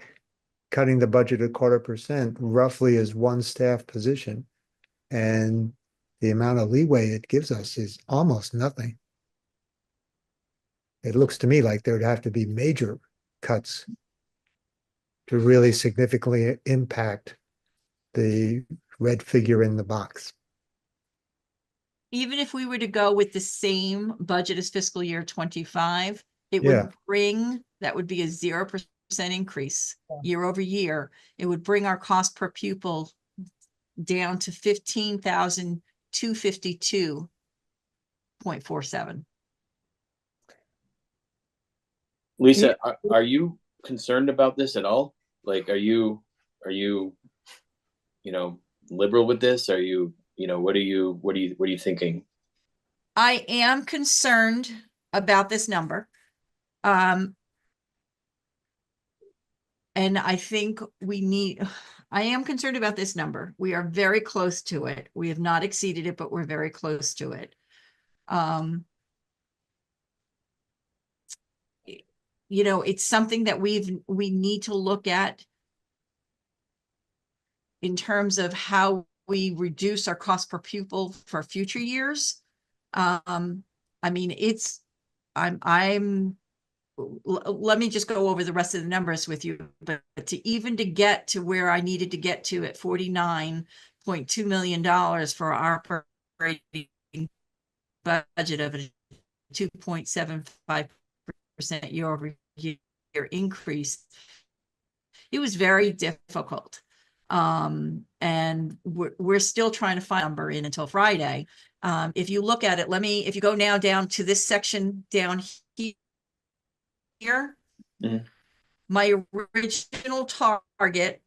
cutting the budget 1/4% roughly is one staff position. And the amount of leeway it gives us is almost nothing. It looks to me like there'd have to be major cuts to really significantly impact the red figure in the box. Even if we were to go with the same budget as fiscal year 25, it Yeah. would bring, that would be a 0% increase year over year. It would bring our cost per pupil down to 15,252.47. Lisa, are you concerned about this at all? Like, are you, you know, liberal with this? Are you, what are you thinking? I am concerned about this number. And I think I am concerned about this number. We are very close to it. We have not exceeded it, but we're very close to it. It's something that we need to look at in terms of how we reduce our cost per pupil for future years. I mean, let me just go over the rest of the numbers with you, but to get to where I needed to get to at $49.2 million for our operating budget of a 2.75% year over year increase, it was very difficult. And we're still trying to find a number in until Friday. If you look at it, if you go now down to this section down here, my original target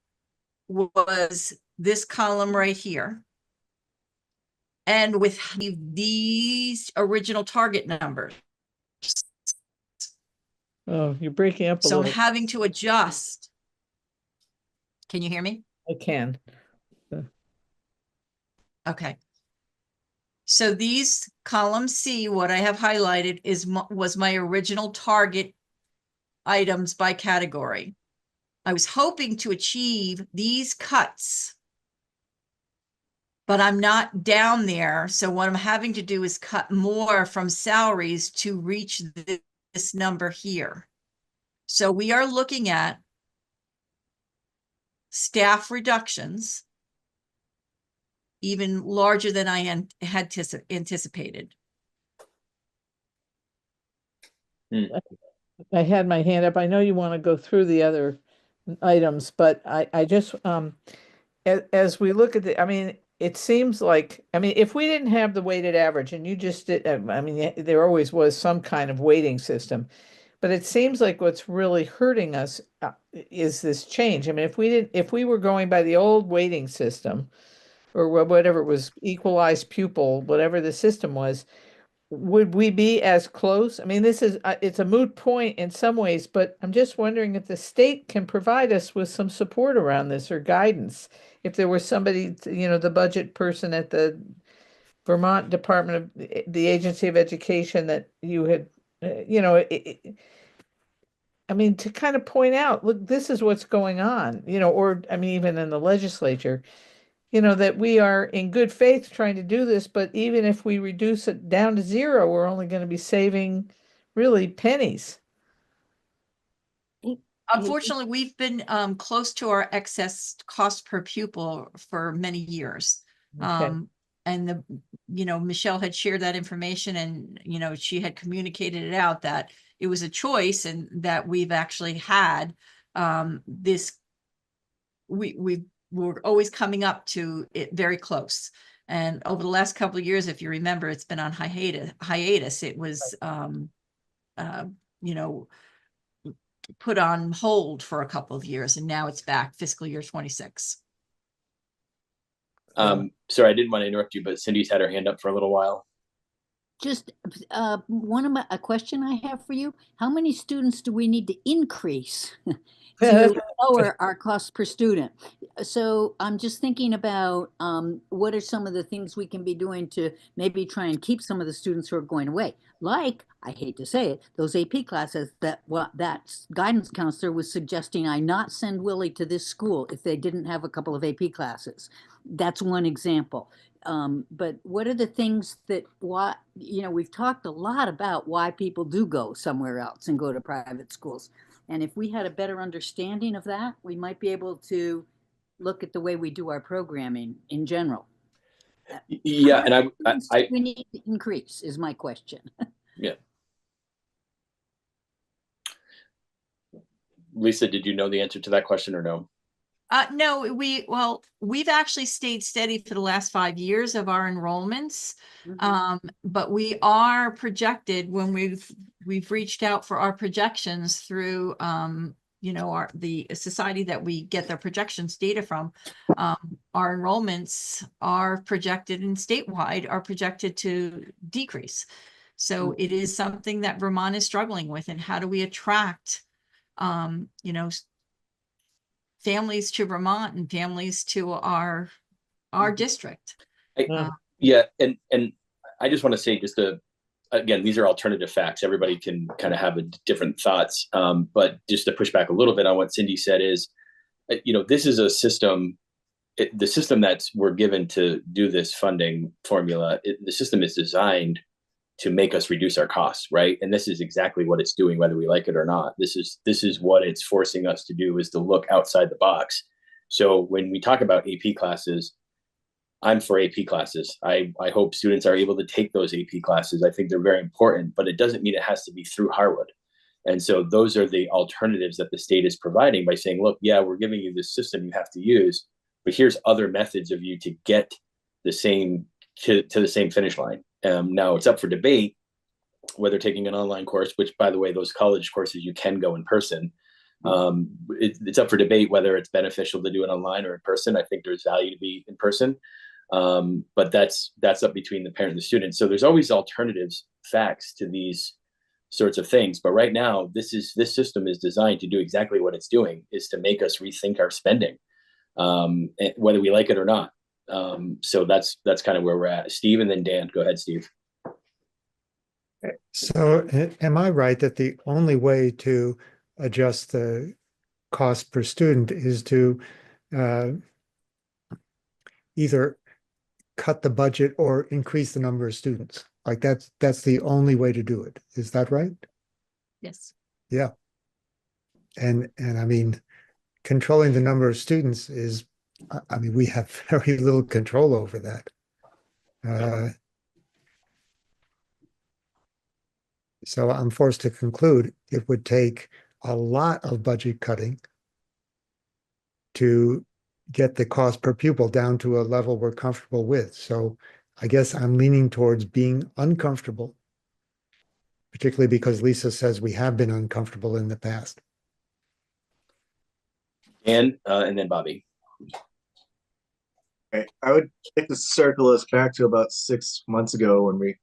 was this column right here. And with these original target numbers. Oh, you're breaking up a So little. having to adjust. Can you hear me? I can. Okay. So these column C, what I have highlighted was my original target items by category. I was hoping to achieve these cuts, but I'm not down there. So what I'm having to do is cut more from salaries to reach this number here. So we are looking at staff reductions even larger than I had anticipated. I had my hand up. I know you want to go through the other items, but I just, as we look at I mean, it seems like, if we didn't have the weighted average and you just did, there always was some kind of weighting system, but it seems like what's really hurting us is this change. If we were going by the old weighting system or whatever it was, equalized pupil, whatever the system was, would we be as close? This is, it's a moot point in some ways, but I'm just wondering if the state can provide us with some support around this or guidance. If there was somebody, the budget person at the Vermont Department of the Agency of Education that you had, to kind of point out, look, this is what's going on, or, even in the legislature, that we are in good faith trying to do this, but even if we reduce it down to 0, we're only going to be saving really pennies. Unfortunately, we've been close to our excess cost per pupil for many years. Okay. And Michelle had shared that information and, she had communicated it out that it was a choice and that we've actually had we're always coming up to it very close. And over the last couple of years, if you remember, it's been on hiatus. It was, put on hold for a couple of years, and now it's back fiscal year 26. Sorry, I didn't want to interrupt you, but Cindy's had her hand up for a little while. Just a question I have for you. How many students do we need to increase to lower our cost per student? So I'm just thinking about what are some of the things we can be doing to maybe try and keep some of the students who are going away? Like, I hate to say it, those AP classes that that guidance counselor was suggesting I not send Willie to this school if they didn't have a couple of AP classes. That's one example. But what are the things that we've talked a lot about why people do go somewhere else and go to private schools. And if we had a better understanding of that, we might be able to look at the way we do our programming in general. Yeah, and we need to increase is my question. Yeah. Lisa, did you know the answer to that question or no? No, we've actually stayed steady for the last 5 years of our enrollments. But we are projected when we've reached out for our projections through, the society that we get the projections data from. Our enrollments are projected and statewide are projected to decrease. So it is something that Vermont is struggling with. And how do we attract, families to Vermont and families to our district? Yeah, and I just want to say again, these are alternative facts. Everybody can kind of have different thoughts, but just to push back a little bit on what Cindy said is, this is a system. The system that we're given to do this funding formula, the system is designed to make us reduce our costs, right? And this is exactly what it's doing, whether we like it or not. This is what it's forcing us to do, is to look outside the box. So when we talk about AP classes, I'm for AP classes. I hope students are able to take those AP classes. I think they're very important, but it doesn't mean it has to be through Harwood. And so those are the alternatives that the state is providing by saying, look, yeah, we're giving you this system you have to use, but here's other methods of you to get the same to the same finish line. Now it's up for debate whether taking an online course, which by the way, those college courses you can go in person. It's up for debate whether it's beneficial to do it online or in person. I think there's value to be in person, but that's up between the parent and the student. So there's always alternatives, facts to these sorts of things. But right now, this system is designed to do exactly what it's doing, is to make us rethink our spending, whether we like it or not. So that's kind of where we're at. Steve, and then Dan. Go ahead, Steve. So am I right that the only way to adjust the cost per student is to either cut the budget or increase the number of students? Like that's the only way to do it. Is that right? Yes. Yeah. And I mean, controlling the number of students is, I mean, we have very little control over that. So I'm forced to conclude it would take a lot of budget cutting to get the cost per pupil down to a level we're comfortable with. So I guess I'm leaning towards being uncomfortable, particularly because Lisa says we have been uncomfortable in the past. Dan, and then Bobby. I would like to circle us back to about 6 months ago when we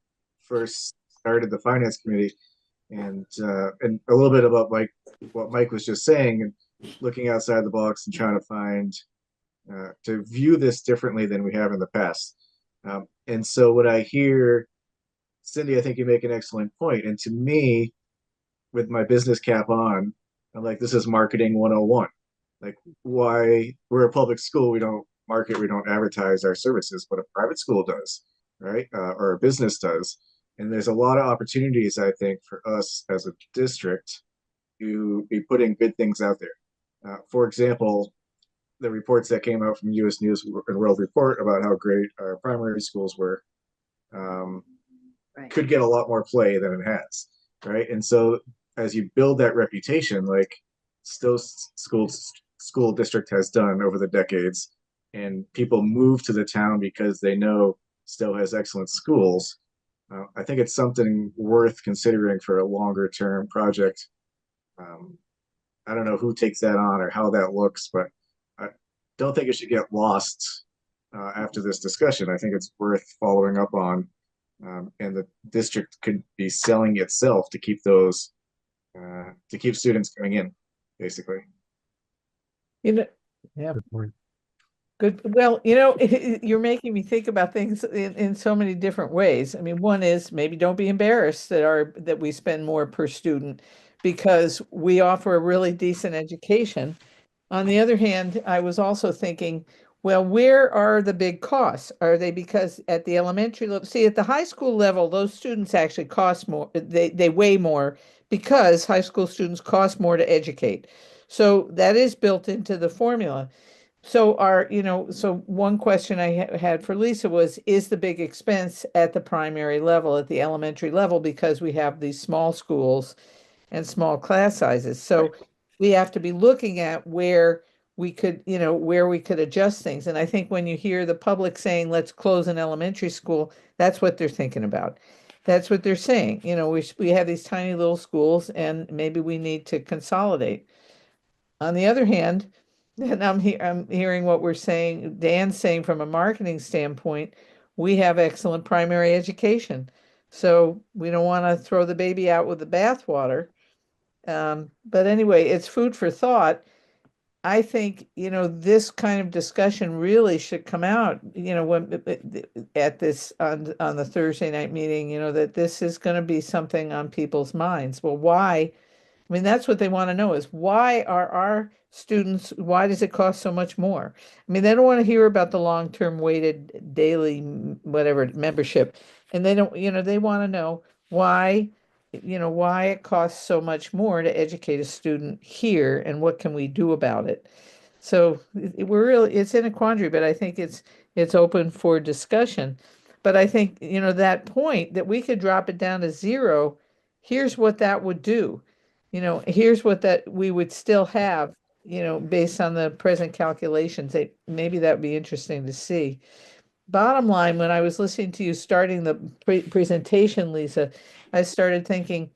first started the finance committee, and a little bit about what Mike was just saying, and looking outside the box and trying to find to view this differently than we have in the past. And so when I hear Cindy, I think you make an excellent point. And to me, with my business cap on, I'm like, this is marketing 101. Like, why we're a public school, we don't market, we don't advertise our services, but a private school does, right? Or a business does. And there's a lot of opportunities, I think, for us as a district to be putting good things out there. For example, the reports that came out from U.S. News and World Report about how great our primary schools were could get a lot more play than it has, right? And so as you build that reputation, like Stowe's school district has done over the decades, and people move to the town because they know Stowe has excellent schools, I think it's something worth considering for a longer term project. I don't know who takes that on or how that looks, but I don't think it should get lost after this discussion. I think it's worth following up on And the district could be selling itself to keep those, to keep students coming in, basically. You know, yeah, Good point. good. Well, you're making me think about things in so many different ways. I mean, one is maybe don't be embarrassed that we spend more per student because we offer a really decent education. On the other hand, I was also thinking, well, where are the big costs? Are they because at the elementary level, see, at the high school level, those students actually cost more, they weigh more because high school students cost more to educate. So that is built into the formula. So so one question I had for Lisa was, is the big expense at the primary level, at the elementary level, because we have these small schools and small class sizes. So we have to be looking at where we could adjust things. And I think when you hear the public saying, let's close an elementary school, that's what they're thinking about. That's what they're saying. We have these tiny little schools and maybe we need to consolidate. On the other hand, and I'm hearing what we're saying, Dan's saying from a marketing standpoint, we have excellent primary education. So we don't want to throw the baby out with the bathwater. But anyway, it's food for thought. I think, this kind of discussion really should come out, when at this on the Thursday night meeting, that this is going to be something on people's minds. Well, why? I mean, that's what they want to know is why does it cost so much more? I mean, they don't want to hear about the long-term weighted daily, whatever membership. And they don't, they want to know why, why it costs so much more to educate a student here and what can we do about it? So it's in a quandary, but I think it's open for discussion. But I think, that point that we could drop it down to zero, here's what that would do. Here's what that we would still have, based on the present calculations. Maybe that would be interesting to see. Bottom line, when I was listening to you starting the presentation, Lisa, I started thinking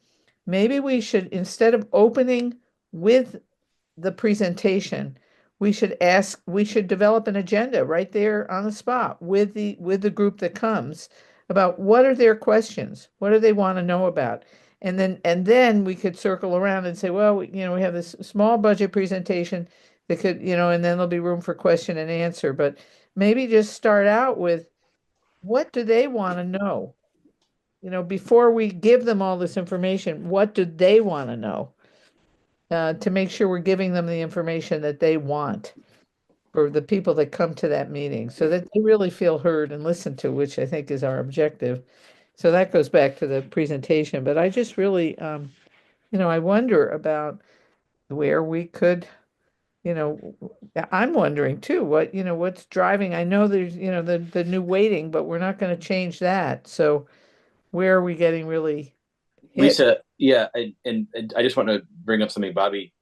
maybe we should, instead of opening with the presentation, we should develop an agenda right there on the spot with the group that comes about what are their questions, what do they want to know about, and then we could circle around and say, well, we have this small budget presentation that could, and then there'll be room for question and answer, but maybe just start out with what do they want to know, before we give them all this information, what do they want to know? To make sure we're giving them the information that they want for the people that come to that meeting so that they really feel heard and listened to, which I think is our objective. So that goes back to the presentation, but I just really, I wonder about where we could, I'm wondering too, what's driving, I know there's, the new weighting, but we're not going to change that. So where are we getting really hit? Lisa, yeah, and I just want to bring up something Bobby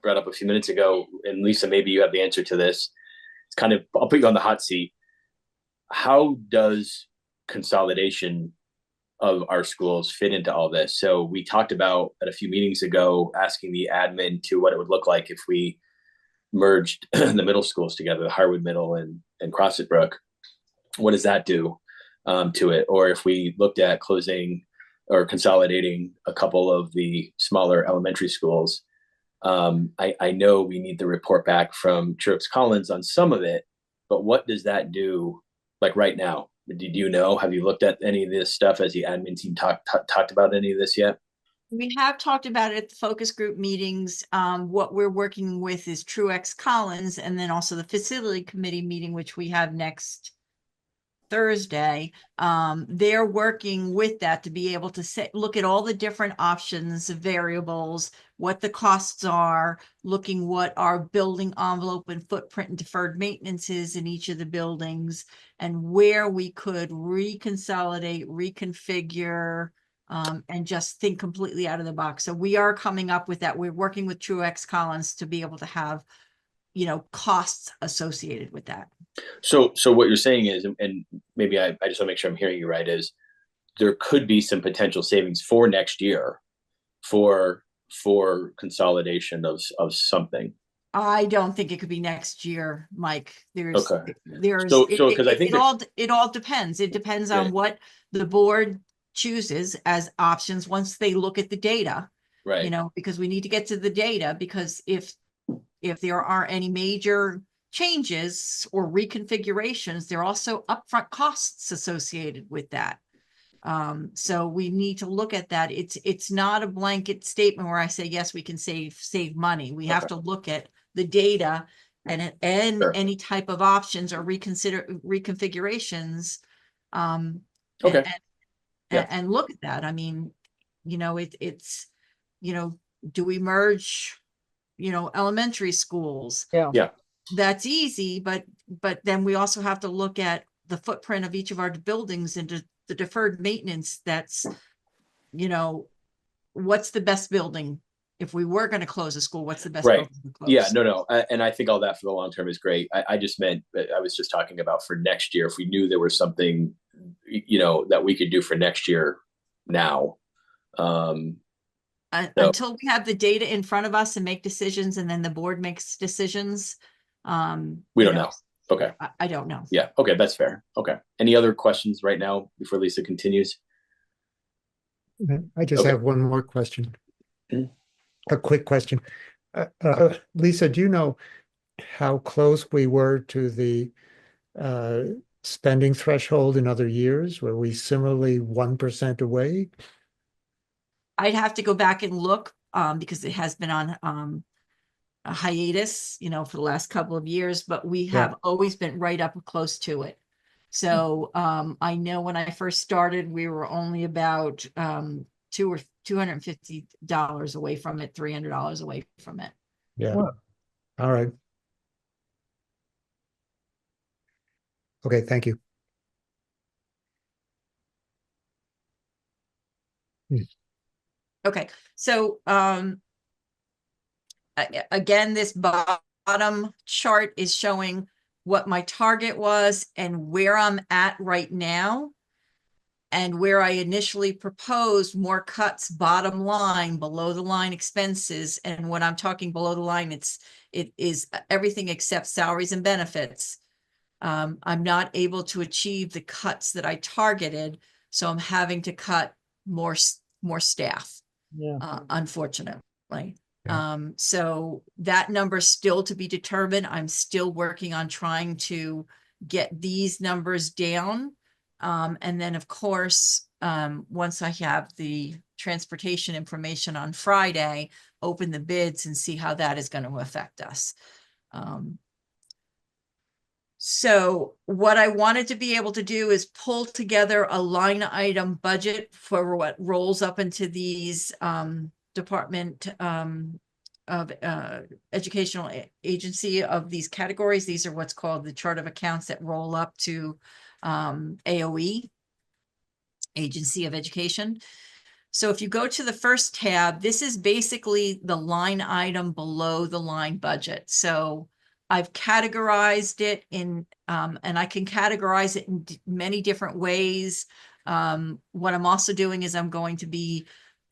brought up a few minutes ago, and Lisa, maybe you have the answer to this. It's kind of, I'll put you on the hot seat. How does consolidation of our schools fit into all this? So we talked about at a few meetings ago asking the admin to what it would look like if we merged the middle schools together, the Harwood Middle and Crosset Brook. What does that do to it? Or if we looked at closing or consolidating a couple of the smaller elementary schools, I know we need the report back from Truex Collins on some of it, but what does that do like right now? Did you know? Have you looked at any of this stuff? Has the admin team talked about any of this yet? We have talked about it at the focus group meetings. What we're working with is Truex Collins, and then also the facility committee meeting, which we have next Thursday. They're working with that to be able to look at all the different options, variables, what the costs are, looking what our building envelope and footprint and deferred maintenance is in each of the buildings, and where we could reconsolidate, reconfigure, and just think completely out of the box. So we are coming up with that. We're working with Truex Collins to be able to have, costs associated with that. So what you're saying is, and maybe I just want to make sure I'm hearing you right, is there could be some potential savings for next year for consolidation of something. I don't think it could be next year, Mike. There's, Okay. there's, So it, because I think it all depends. It depends Yeah. on what the board chooses as options once they look at the data. right. You know, because we need to get to the data, because if there are any major changes or reconfigurations, there are also upfront costs associated with that. So we need to look at that. It's not a blanket statement where I say, yes, we can save money. We have Okay. to look at the data and Sure. any type of options or reconfigurations. Okay. And, Yeah. and look at that. I mean, you know, it's, you know, do we merge, you know, elementary schools? Yeah. Yeah. That's easy, but then we also have to look at the footprint of each of our buildings and the deferred maintenance. That's, you know, what's the best building? If we were going to close a school, what's the best Right. building to close? Yeah, no. And I think all that for the long term is great. I just meant, I was just talking about for next year, if we knew there was something, you know, that we could do for next year now. So, Until we have the data in front of us and make decisions, and then the board makes decisions. we you don't know. Okay. I don't know. Yeah. Okay. That's fair. Okay. Any other questions right now before Lisa continues? I just Okay. have one more question. Mhm. A quick question. Lisa, do you know how close we were to the spending threshold in other years? Were we similarly 1% away? I'd have to go back and look, because it has been on a hiatus, you know, for the last couple of years, but we have always been right up close to it. So I know when I first started, we were only about $250 away from it, $300 away from it. Yeah. All right. Okay, thank you. Okay, so again, this bottom chart is showing what my target was and where I'm at right now, and where I initially proposed more cuts bottom line, below the line expenses. And when I'm talking below the line, it is everything except salaries and benefits. I'm not able to achieve the cuts that I targeted, so I'm having to cut more staff, unfortunately. So that number is still to be determined. I'm still working on trying to get these numbers down. And then, of course, once I have the transportation information on Friday, open the bids and see how that is going to affect us. So what I wanted to be able to do is pull together a line item budget for what rolls up into these Department of Educational Agency of these categories. These are what's called the chart of accounts that roll up to AOE, Agency of Education. So if you go to the first tab, this is basically the line item below the line budget. So I've categorized it in, and I can categorize it in many different ways. What I'm also doing is I'm going to be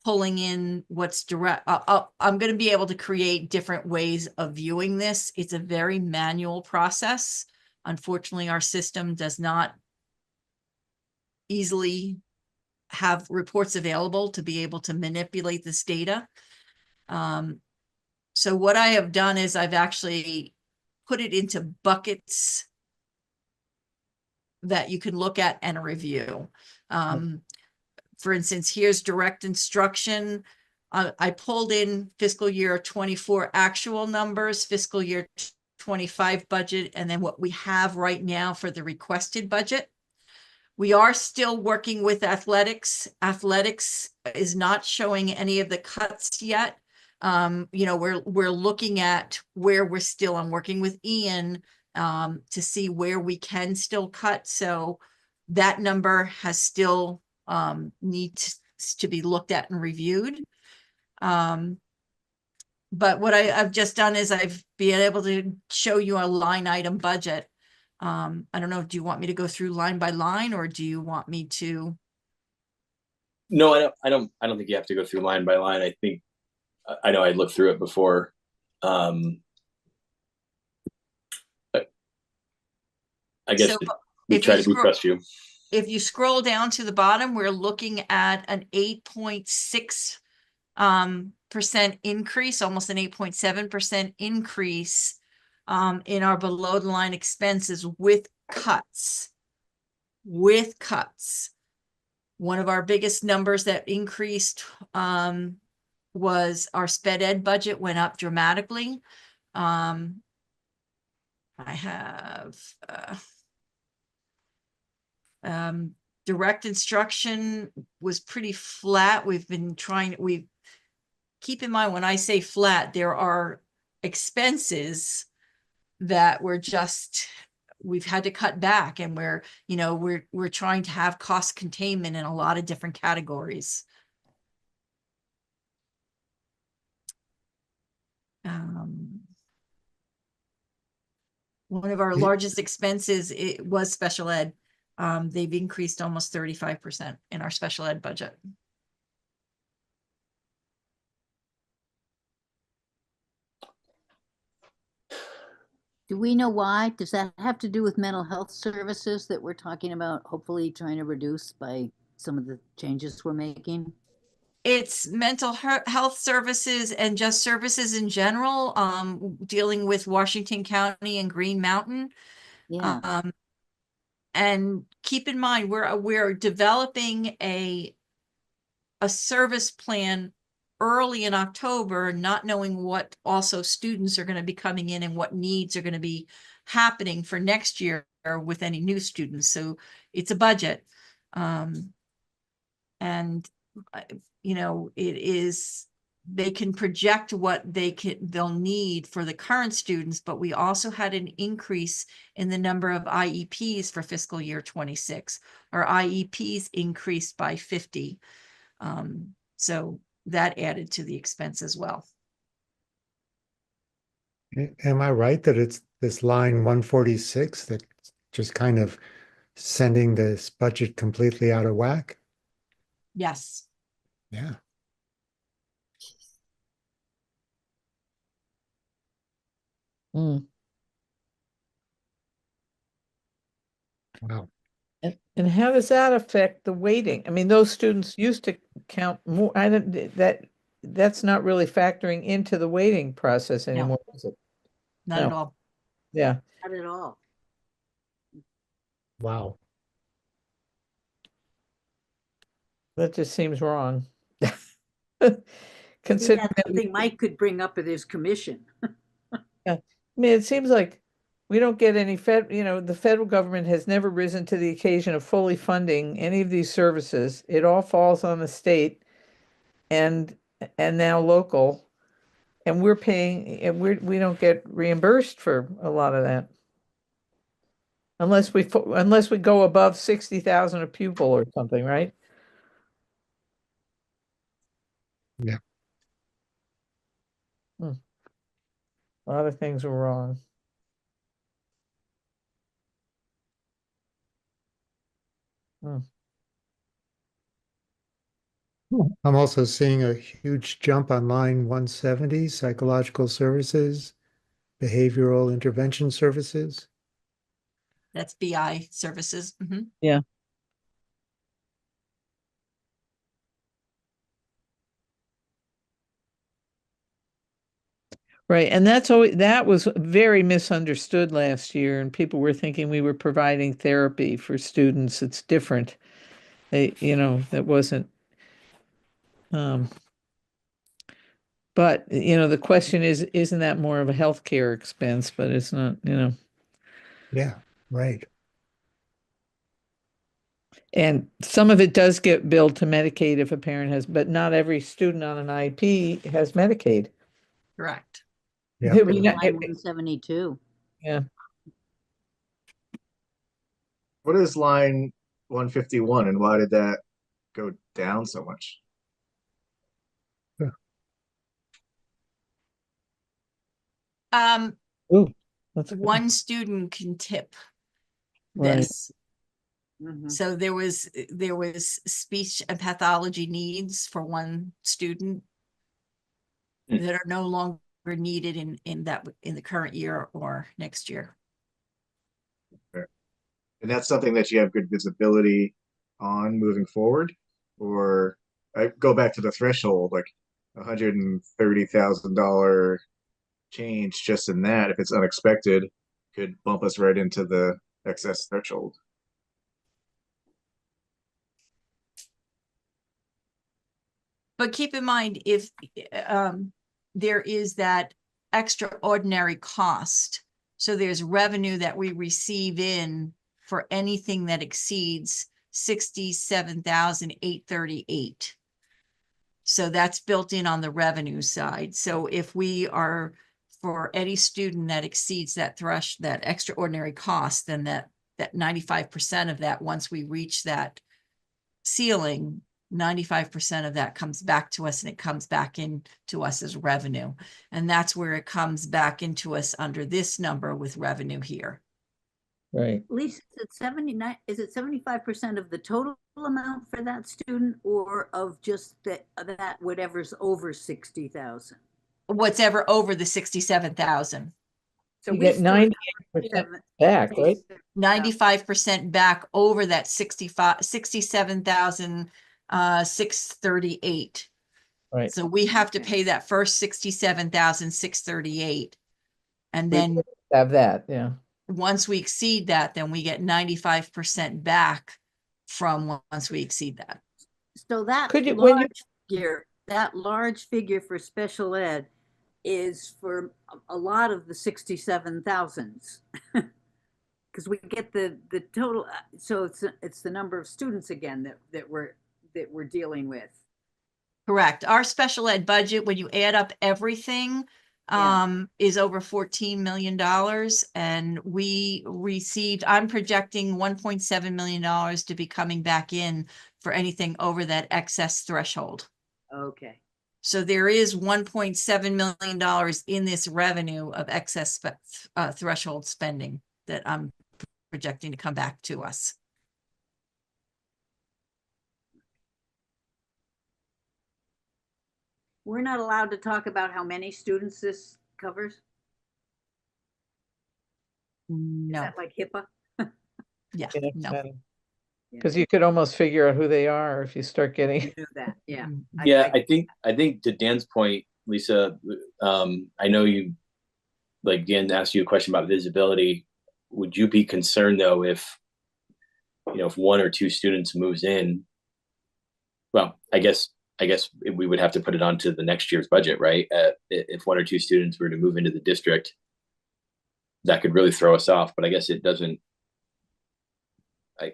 pulling in what's direct. I'm going to be able to create different ways of viewing this. It's a very manual process. Unfortunately, our system does not easily have reports available to be able to manipulate this data. So what I have done is I've actually put it into buckets that you can look at and review. For instance, here's direct instruction. I pulled in fiscal year 24 actual numbers, fiscal year 25 budget, and then what we have right now for the requested budget. We are still working with athletics. Athletics is not showing any of the cuts yet. You know, we're looking at where we're still. I'm working with Ian to see where we can still cut. So that number has still needs to be looked at and reviewed. But what I've just done is I've been able to show you a line item budget. I don't know, do you want me to go through line by line, or do you want me to? No, I don't think you have to go through line by line. I think, I know I looked through it before. I guess So we if try you to trust you. if you scroll down to the bottom, we're looking at an 8.6 percent increase, almost an 8.7% increase in our below the line expenses with cuts. With cuts. One of our biggest numbers that increased was our sped ed budget went up dramatically. I have direct instruction was pretty flat. We've been trying, keep in mind when I say flat, there are expenses that we've had to cut back, and we're trying to have cost containment in a lot of different categories. One of our largest expenses, it was special ed. They've increased almost 35% in our special ed budget. Do we know why? Does that have to do with mental health services that we're talking about, hopefully trying to reduce by some of the changes we're making? It's mental health services and just services in general, dealing with Washington County and Green Mountain. Yeah. And keep in mind, we're developing a service plan early in October, not knowing what also students are going to be coming in and what needs are going to be happening for next year with any new students. So it's a budget. And it is, they can project what they'll need for the current students, but we also had an increase in the number of IEPs for fiscal year 26. Our IEPs increased by 50. So that added to the expense as well. Am I right that it's this line 146 that just kind of sending this budget completely out of whack? Yes. Yeah. Mm. Wow. And how does that affect the weighting? I mean, those students used to count more. That's not really factoring into the weighting process anymore, is it? Not at all. Yeah. Not at all. Wow. That just seems wrong. Maybe Considering that's that something Mike could bring up at his commission. I mean, it seems like we don't get any the federal government has never risen to the occasion of fully funding any of these services. It all falls on the state and now local, and we're paying, and we don't get reimbursed for a lot of that. Unless we go above 60,000 a pupil or something, right? Yeah. A lot of things are wrong. I'm also seeing a huge jump on line 170, psychological services, behavioral intervention services. That's BI services. Mm-hmm. Yeah. Right. And that was very misunderstood last year, and people were thinking we were providing therapy for students. It's different. That wasn't but the question is, isn't that more of a healthcare expense? But it's not, Yeah, right. And some of it does get billed to Medicaid if a parent has, but not every student on an IEP has Medicaid. Correct. Yeah. Line 172. Yeah. What is line 151 and why did that go down so much? Ooh, that's good. One student can tip Right. this. So there was speech and pathology needs for one student that are no longer needed in the current year or next year. And that's something that you have good visibility on moving forward? Or I go back to the threshold, like $130,000 change just in that, if it's unexpected, could bump us right into the excess threshold. But keep in mind, if there is that extraordinary cost, so there's revenue that we receive in for anything that exceeds 67,838. So that's built in on the revenue side. So if we are, for any student that exceeds that that extraordinary cost, then that 95% of that, once we reach that ceiling, 95% of that comes back to us, and it comes back into us as revenue. And that's where it comes back into us under this number with revenue here. Right. Lisa, is it 79, is it 75% of the total amount for that student, or of just that whatever's over 60,000? What's ever over the 67,000. So You we get still have 98% back, right? 95% back over that 67,638. Right. So we have to pay that first 67,638. And We then have that, yeah. once we exceed that, then we get 95% back from once we exceed that. So that Could you, that large figure for special ed is for a lot of the 67,000s. Because we get the total, so it's the number of students again that we're dealing with. Correct. Our special ed budget, when you add up everything, is over $14 million. And we received, I'm projecting $1.7 million to be coming back in for anything over that excess threshold. Okay. So there is $1.7 million in this revenue of excess threshold spending that I'm projecting to come back to us. We're not allowed to talk about how many students this covers? Is No, that like HIPAA? yeah, no. Because you could almost figure out who they are if you start getting. You do that, yeah. Yeah, I think to Dan's point, Lisa, I know you, like Dan asked you a question about visibility. Would you be concerned though if, if one or two students moves in? Well, I guess we would have to put it onto the next year's budget, right? If one or two students were to move into the district, that could really throw us off. But I guess it doesn't.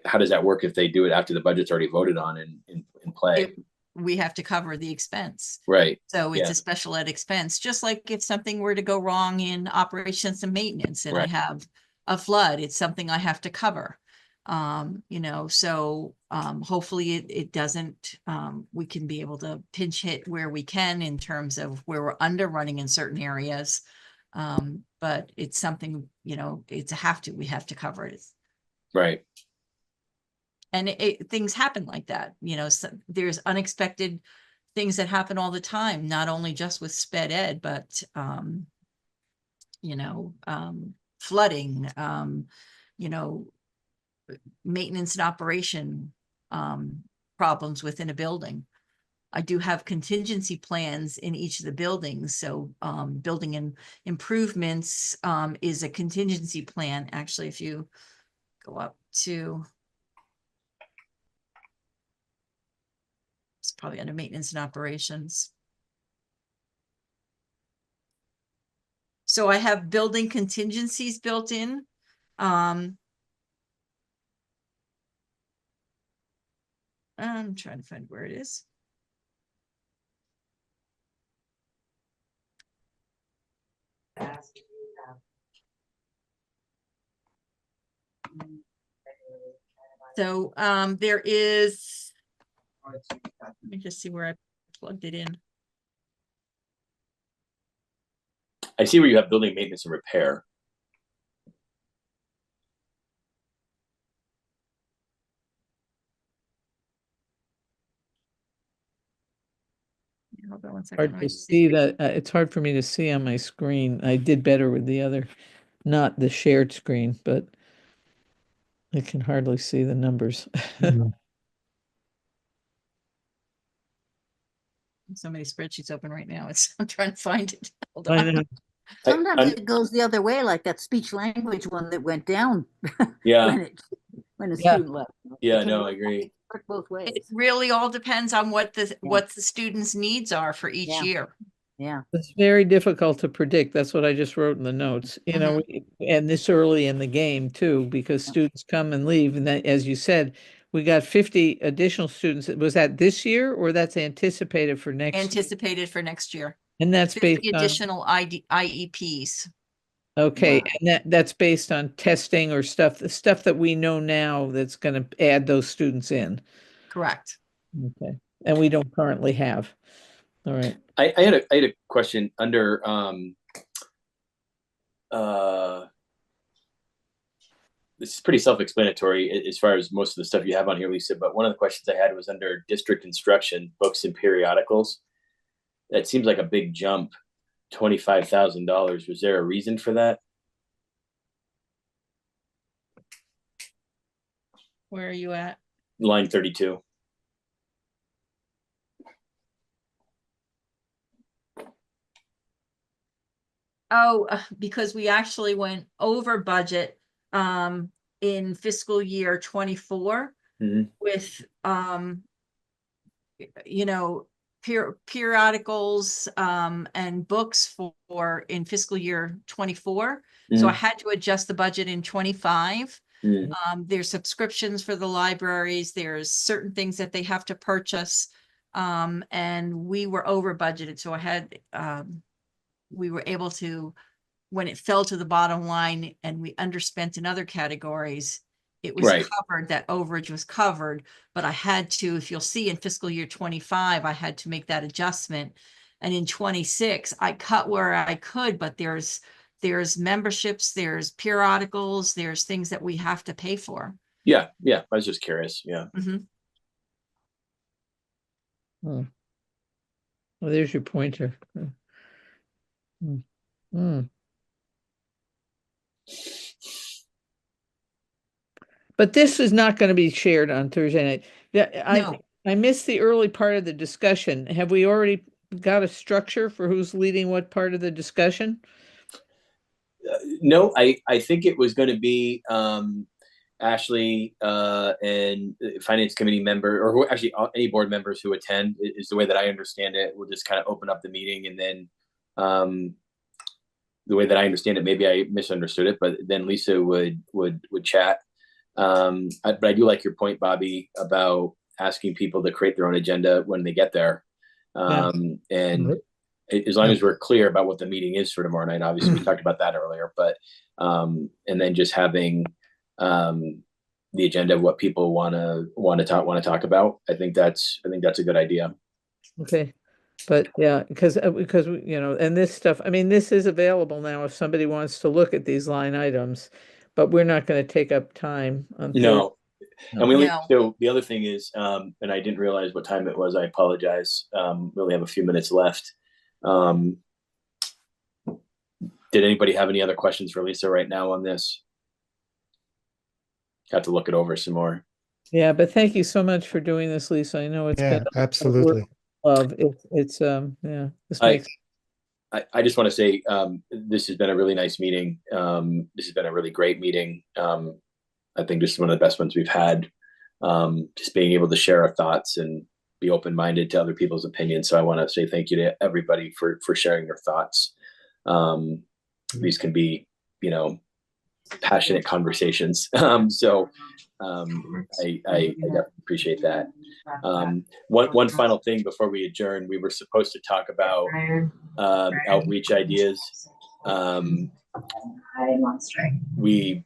How does that work if they do it after the budget's already voted on and in play? We have to cover the expense. Right. So it's a special ed expense, just like if something were to go wrong in operations and maintenance and I have a flood, it's something I have to cover. So hopefully it doesn't, we can be able to pinch hit where we can in terms of where we're under running in certain areas. But it's something, it's we have to cover it. Right. And things happen like that, so there's unexpected things that happen all the time, not only just with sped ed, but, flooding, maintenance and operation, problems within a building. I do have contingency plans in each of the buildings. So, building and improvements, is a contingency plan. Actually, if you go up to, it's probably under maintenance and operations. So I have building contingencies built in. I'm trying to find where it is. So there is, let me just see where I plugged it in. I see where you have building maintenance and repair. Hold on one second. Hard to see that. It's hard for me to see on my screen. I did better with the other, not the shared screen, but I can hardly see the numbers. Mm. So many spreadsheets open right now. I'm trying to find it. Hold I on. know. Sometimes it goes the other way, like that speech language one that went down Yeah, when a Yeah. student left. yeah, It can no, work- I agree. work both ways. It really all depends on what the students' needs are for each Yeah. year. Yeah. It's very difficult to predict. That's what I just wrote in the notes, you know, and this early in the game too, because Yeah. students come and leave. And then, as you said, we got 50 additional students. Was that this year or that's anticipated for next? Anticipated for next year. And that's 50 based on, additional IEPs. okay, Wow. and that's based on testing or stuff, the stuff that we know now that's going to add those students in. Correct. Okay. And we don't currently have. All right. I had a question under this is pretty self-explanatory as far as most of the stuff you have on here, Lisa, but one of the questions I had was under district instruction, books and periodicals. That seems like a big jump, $25,000. Was there a reason for that? Where are you at? Line 32. Oh, because we actually went over budget in fiscal year 24 Mhm. with you know, periodicals and books for in fiscal year 24. So I had to adjust the budget in 25. Mhm. There's subscriptions for the libraries. There's certain things that they have to purchase. And we were over budgeted. So I had we were able to, when it fell to the bottom line and we underspent in other categories, it was Right. covered, that overage was covered, but I had to, if you'll see in fiscal year 25, I had to make that adjustment. And in 26, I cut where I could, but there's memberships, there's periodicals, there's things that we have to pay for. Yeah, yeah. I was just curious. Yeah. Well, there's your pointer. But this is not going to be shared on Thursday night. Yeah, No. I missed the early part of the discussion. Have we already got a structure for who's leading what part of the discussion? No, I think it was going to be Ashley and finance committee member, or who actually any board members who attend is the way that I understand it. We'll just kind of open up the meeting, and then the way that I understand it, maybe I misunderstood it, but then Lisa would chat. But I do like your point, Bobby, about asking people to create their own agenda when they get there. And as long as we're clear about what the meeting is for tomorrow night, obviously we talked about that earlier, but and then just having the agenda of what people want to talk about. I think that's a good idea. Okay. But yeah, because you know, and this stuff, I mean, this is available now if somebody wants to look at these line items, but we're not going to take up time on No. And we only, No. so the other thing is, and I didn't realize what time it was. I apologize. We only have a few minutes left. Did anybody have any other questions for Lisa right now on this? Got to look it over some more. Yeah, but thank you so much for doing this, Lisa. I know it's Yeah, been a absolutely. of it's yeah, this makes I just want to say this has been a really nice meeting. This has been a really great meeting. I think this is one of the best ones we've had. Just being able to share our thoughts and be open-minded to other people's opinions. So I want to say thank you to everybody for sharing their thoughts. These can be, you know, passionate conversations. So I definitely appreciate that. One final thing before we adjourn, we were supposed to talk about outreach ideas. We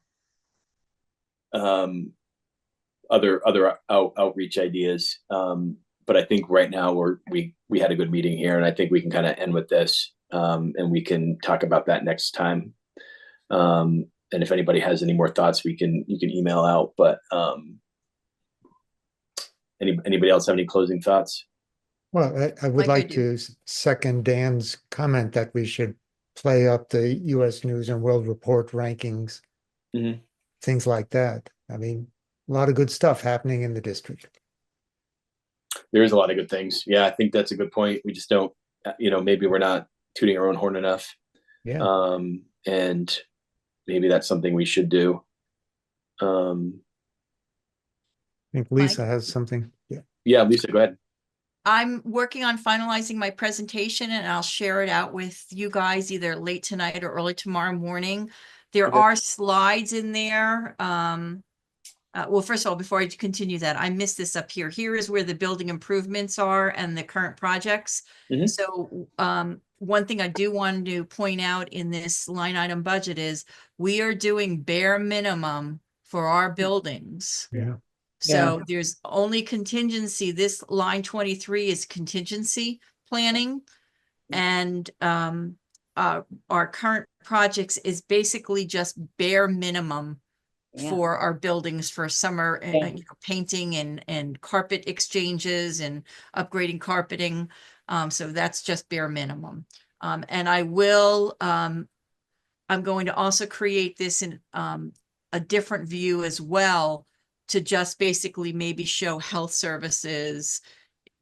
other outreach ideas. But I think right now we had a good meeting here, and I think we can kind of end with this, and we can talk about that next time. And if anybody has any more thoughts, you can email out. But anybody else have any closing thoughts? Well, I would Like I like to second Dan's comment that we should play up the U.S. News and World Report rankings, things like that. I mean, a lot of good stuff happening in the district. There is a lot of good things. Yeah, I think that's a good point. We just don't, maybe we're not tooting our own horn enough. Yeah. And maybe that's something we should do. I think Lisa has something. Yeah. Yeah, Lisa, go ahead. I'm working on finalizing my presentation and I'll share it out with you guys either late tonight or early tomorrow morning. There Okay. are slides in there. Well, first of all, before I continue that, I missed this up here. Here is where the building improvements are and the current projects. Mhm. So one thing I do want to point out in this line item budget is we are doing bare minimum for our buildings. Yeah. So there's only contingency. This line 23 is contingency planning. And our current projects is basically just bare minimum for our buildings for summer painting and carpet exchanges and upgrading carpeting. So that's just bare minimum. And I'm going to also create this in a different view as well, to just basically maybe show health services,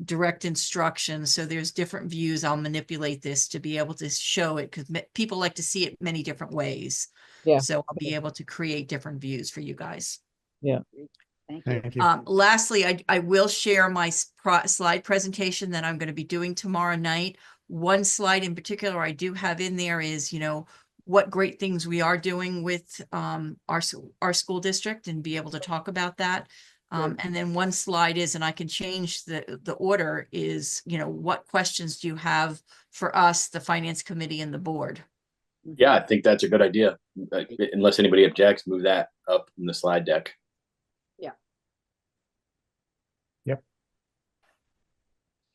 direct instruction. So there's different views. I'll manipulate this to be able to show it because people like to see it many different ways. Yeah. So I'll be able to create different views for you guys. Yeah. Thank you. Thank you. Lastly, I will share my slide presentation that I'm going to be doing tomorrow night. One slide in particular I do have in there is, what great things we are doing with our school district and be able to talk about that. And then one slide is, and I can change the order is, what questions do you have for us, the finance committee and the board? Yeah, I think that's a good idea. Unless anybody objects, move that up in the slide deck.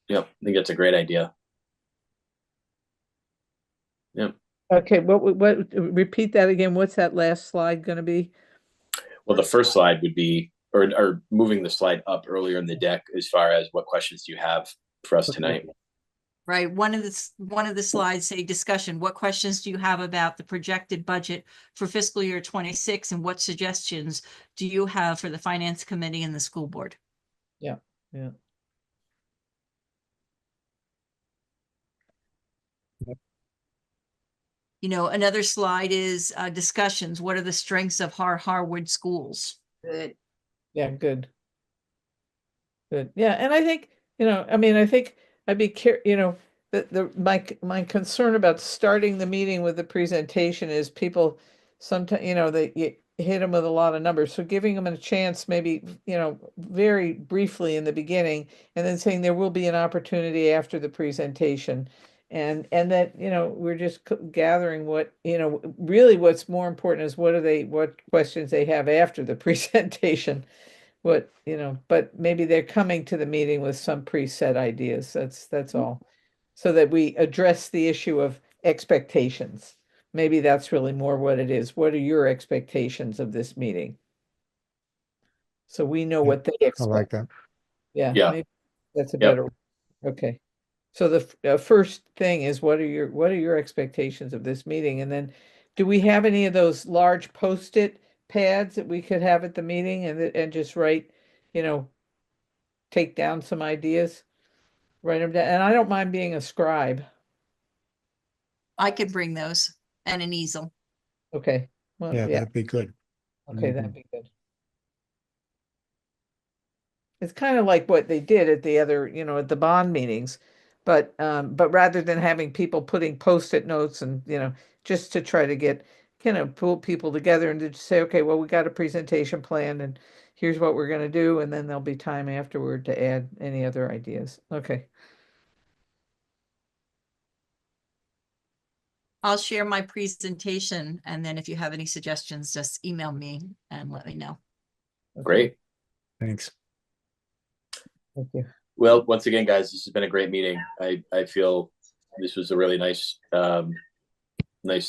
Yep, I think that's a great idea. Yep. Okay, what, repeat that again. What's that last slide going to be? Well, the first slide would be, or moving the slide up earlier in the deck as far as what questions do you have for us tonight? Right. One of the slides say discussion. What questions do you have about the projected budget for fiscal year 26 and what suggestions do you have for the finance committee and the school board? Yeah. Yeah. Another slide is discussions. What are the strengths of Harwood schools? Good. Yeah, good. Good. Yeah, and I think, I think I'd be my concern about starting the meeting with the presentation is people sometimes, you hit them with a lot of numbers. So giving them a chance, maybe, very briefly in the beginning, and then saying there will be an opportunity after the presentation. And that, we're just gathering what, really what's more important is what questions they have after the presentation. But maybe they're coming to the meeting with some preset ideas. That's all. So that we address the issue of expectations. Maybe that's really more what it is. What are your expectations of this meeting? So we know what they I expect. like that. Yeah. Yeah. Maybe that's a better. Okay. So the first thing is what are your expectations of this meeting? And then do we have any of those large Post-it pads that we could have at the meeting and just write, take down some ideas, write them down. And I don't mind being a scribe. I could bring those and an easel. Okay. Well, Yeah, that'd be good. Okay, that'd be good. It's kind of like what they did at the other, at the bond meetings, but rather than having people putting Post-it notes and, just to try to get, pull people together and to just say, okay, well, we got a presentation plan and here's what we're going to do. And then there'll be time afterward to add any other ideas. Okay. I'll share my presentation. And then if you have any suggestions, just email me and let me know. Okay. Great. Thanks. Thank you. Well, once again, guys, this has been a great meeting. I feel this was a really nice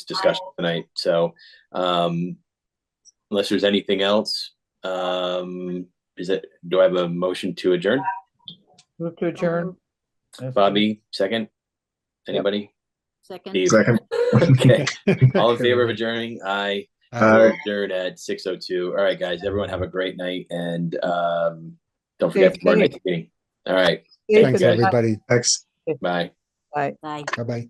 discussion tonight. So unless there's anything else, do I have a motion to adjourn? Move to adjourn. Bobby, second. Anybody? Second. Steve? Second. Okay. All in favor of adjourning? Aye. We'll adjourn at 6:02. All right, guys. Everyone have a great night, and don't forget Stay tomorrow safe. night's meeting. All right. Safe Thanks, guys. everybody. Thanks. Bye. Bye. Bye. Bye-bye.